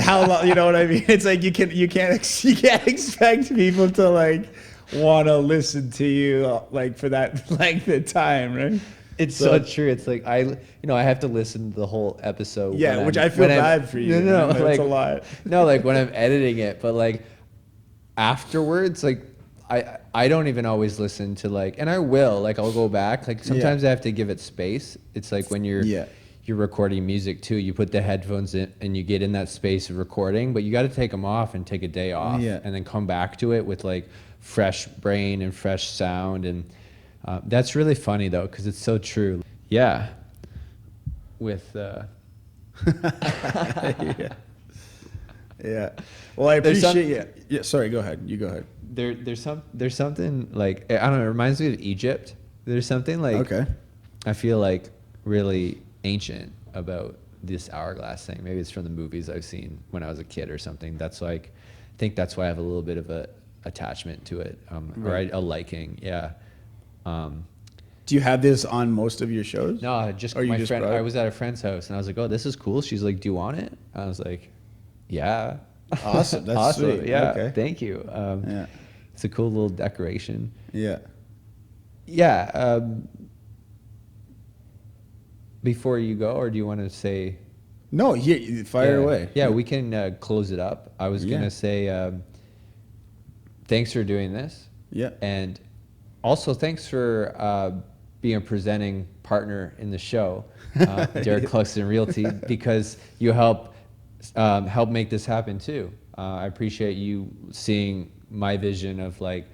S1: how long, you know what I mean? It's like you can't expect people to like want to listen to you like for that length of time, right?
S2: It's so true. It's like I have to listen to the whole episode.
S1: Yeah,
S2: when
S1: which
S2: I'm-
S1: I feel
S2: when I'm-
S1: bad for you.
S2: No,
S1: man.
S2: like
S1: It's a lot.
S2: No, like when I'm editing it, but like afterwards, like I don't even always listen to like, and I will, like I'll go back. Like sometimes I have to give it space. It's like when you're recording music too, you put the headphones in and you get in that space of recording, but you got to take them off and take a day off and then come back to it with like fresh brain and fresh sound. And that's really funny though, because it's so true. Yeah. With
S1: yeah. Well, I appreciate you. Yeah, sorry, go ahead. You go ahead.
S2: there's something like, I don't know, it reminds me of Egypt. There's something like I feel like really ancient about this hourglass thing. Maybe it's from the movies I've seen when I was a kid or something. That's like, I think that's why I have a little bit of a attachment to it, or a liking. Yeah.
S1: Do you have this on most of your shows?
S2: No, just my friend. I was at a friend's house and I was like, "Oh, this is cool." She's like, "Do you want it?" I was like, "Yeah."
S1: Awesome. That's
S2: awesome.
S1: sweet.
S2: Yeah.
S1: Okay.
S2: Thank you. It's a cool little decoration.
S1: Yeah.
S2: Yeah. Before you go, or do you want to say?
S1: No, fire away.
S2: Yeah, we can close it up. I was gonna say, thanks for doing this.
S1: Yeah.
S2: And also thanks for being a presenting partner in the show, Derek Clugston Realty, because you help make this happen too. I appreciate you seeing my vision of like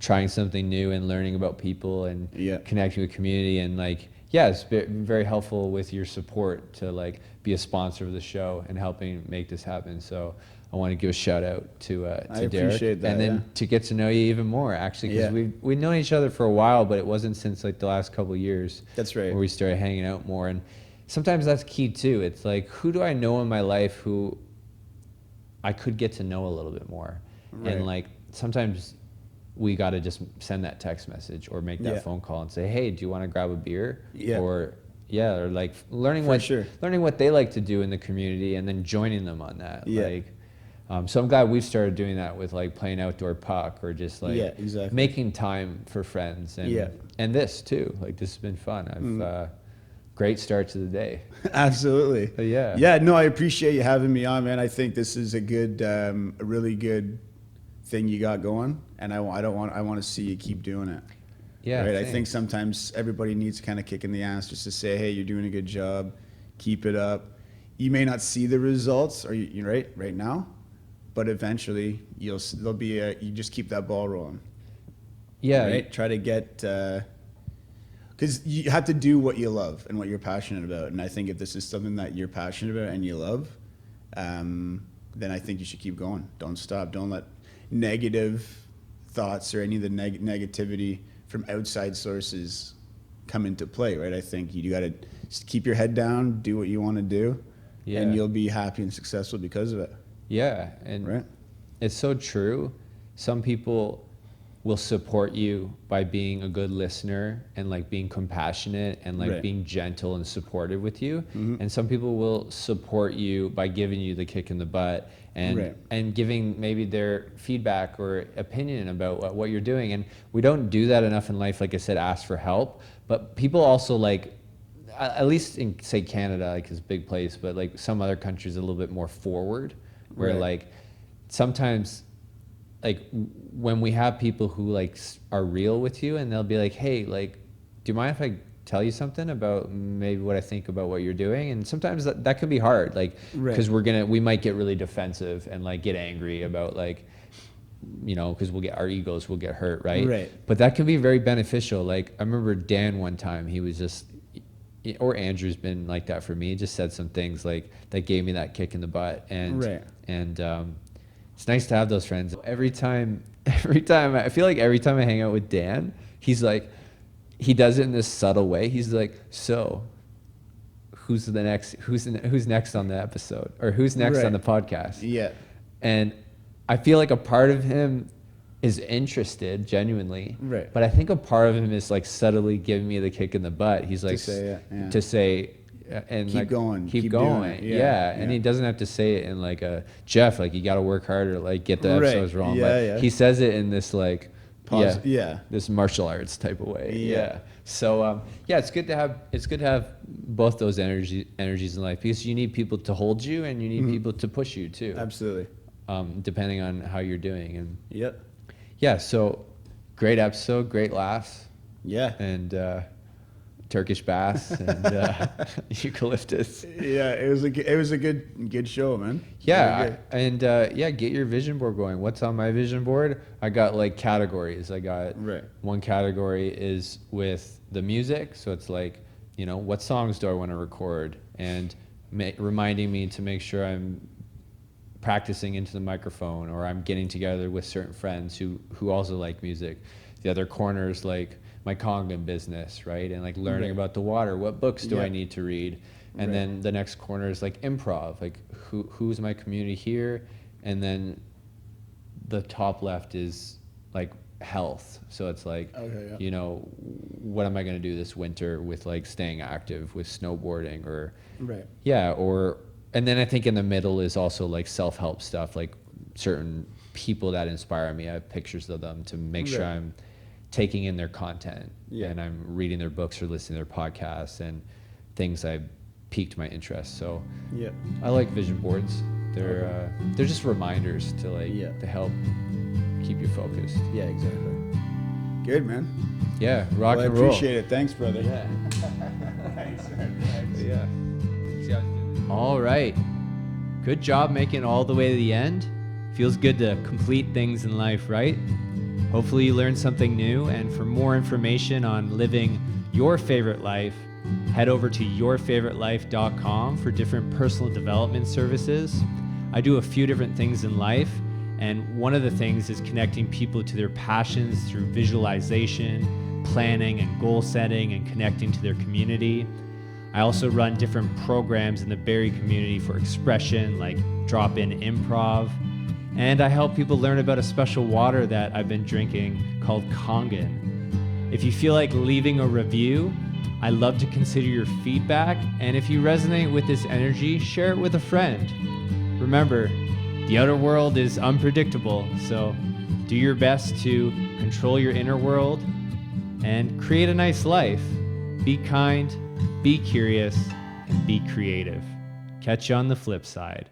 S2: trying something new and learning about people and connecting with community, and like, yeah, it's been very helpful with your support to like be a sponsor of the show and helping make this happen. So I want to give a shout out to Derek.
S1: I appreciate that,
S2: and then to get to know you even more, actually, because we've known each other for a while, but it wasn't since like the last couple of years.
S1: That's right.
S2: Where we started hanging out more, and sometimes that's key too. It's like, who do I know in my life who I could get to know a little bit more, and like sometimes we got to just send that text message or make that phone call and say, hey, do you want to grab a beer? Or like learning what they like to do in the community and then joining them on that. Like, so I'm glad we've started doing that with like playing outdoor puck or just like making time for friends, and this too. Like, this has been fun. I've great start to the day.
S1: Absolutely.
S2: But yeah.
S1: Yeah, no, I appreciate you having me on, man. I think this is a good, a really good thing you got going, and I want to see you keep doing it.
S2: Yeah.
S1: Right.
S2: Thanks.
S1: I think sometimes everybody needs kind of kick in the ass just to say, hey, you're doing a good job, keep it up. You may not see the results, or you right now, but eventually you just keep that ball rolling.
S2: Yeah.
S1: Right. Try to get. Because you have to do what you love and what you're passionate about. And I think if this is something that you're passionate about and you love, then I think you should keep going. Don't stop. Don't let negative thoughts or any of the negativity from outside sources come into play, right? I think you got to keep your head down, do what you want to do, and you'll be happy and successful because of it.
S2: Yeah, and it's so true. Some people will support you by being a good listener and like being compassionate and like being gentle and supportive with you. And some people will support you by giving you the kick in the butt and giving maybe their feedback or opinion about what you're doing. And we don't do that enough in life. Like I said, ask for help, but people also like, at least in say Canada, like is a big place, but like some other countries a little bit more forward, where like sometimes like when we have people who like are real with you, and they'll be like, hey, like, do you mind if I tell you something about maybe what I think about what you're doing? And sometimes that can be hard, like, because we might get really defensive and like get angry about like, you know, because our egos will get hurt, right? But that can be very beneficial. Like, I remember Dan one time, he was just, or Andrew's been like that for me. He just said some things like that gave me that kick in the butt, and it's nice to have those friends. Every time I feel like every time I hang out with Dan, he's like, he does it in this subtle way. He's like, so who's next on the episode, or who's next on the podcast? Yeah. And I feel like a part of him is interested genuinely, but I think a part of him is like subtly giving me the kick in the butt. He's like to say and
S1: keep
S2: like
S1: going,
S2: keep going. And he doesn't have to say it in like a Jeff, like, you got to work harder, like get the episodes wrong. But he says it in this like this martial arts type of way. So it's good to have both those energies in life, because you need people to hold you and you need people to push you too.
S1: Absolutely.
S2: Depending on how you're doing. And so great episode, great laughs. And Turkish bass and eucalyptus.
S1: It was a good show, man.
S2: Get your vision board going. What's on my vision board? I got like categories. I got one category is with the music, so it's like, you know, what songs do I want to record, and reminding me to make sure I'm practicing into the microphone, or I'm getting together with certain friends who also like music. The other corner is like my Kangen business, right? And like learning about the water. What books do I need to read? And then the next corner is like improv, like who's my community here? And then the top left is like health. So it's like, you know, what am I going to do this winter with like staying active with snowboarding or, and then I think in the middle is also like self-help stuff, like certain people that inspire me. I have pictures of them to make sure I'm taking in their content and I'm reading their books or listening to their podcasts and things that piqued my interest. So I like vision boards. They're just reminders to like to help keep you focused.
S1: Yeah, exactly. Good, man.
S2: Yeah, rock
S1: Well,
S2: and
S1: I
S2: roll.
S1: appreciate it. Thanks, brother.
S2: Yeah.
S1: Thanks, man. Thanks.
S2: Yeah. All right. Good job making it all the way to the end. Feels good to complete things in life, right? Hopefully you learned something new, and for more information on living your favorite life, head over to yourfavoritelife.com for different personal development services. I do a few different things in life, and one of the things is connecting people to their passions through visualization, planning, and goal setting, and connecting to their community. I also run different programs in the Barrie community for expression, like drop-in improv. And I help people learn about a special water that I've been drinking called Kangen. If you feel like leaving a review, I love to consider your feedback. And if you resonate with this energy, share it with a friend. Remember, the outer world is unpredictable, so do your best to control your inner world and create a nice life. Be kind, be curious, and be creative. Catch you on the flip side.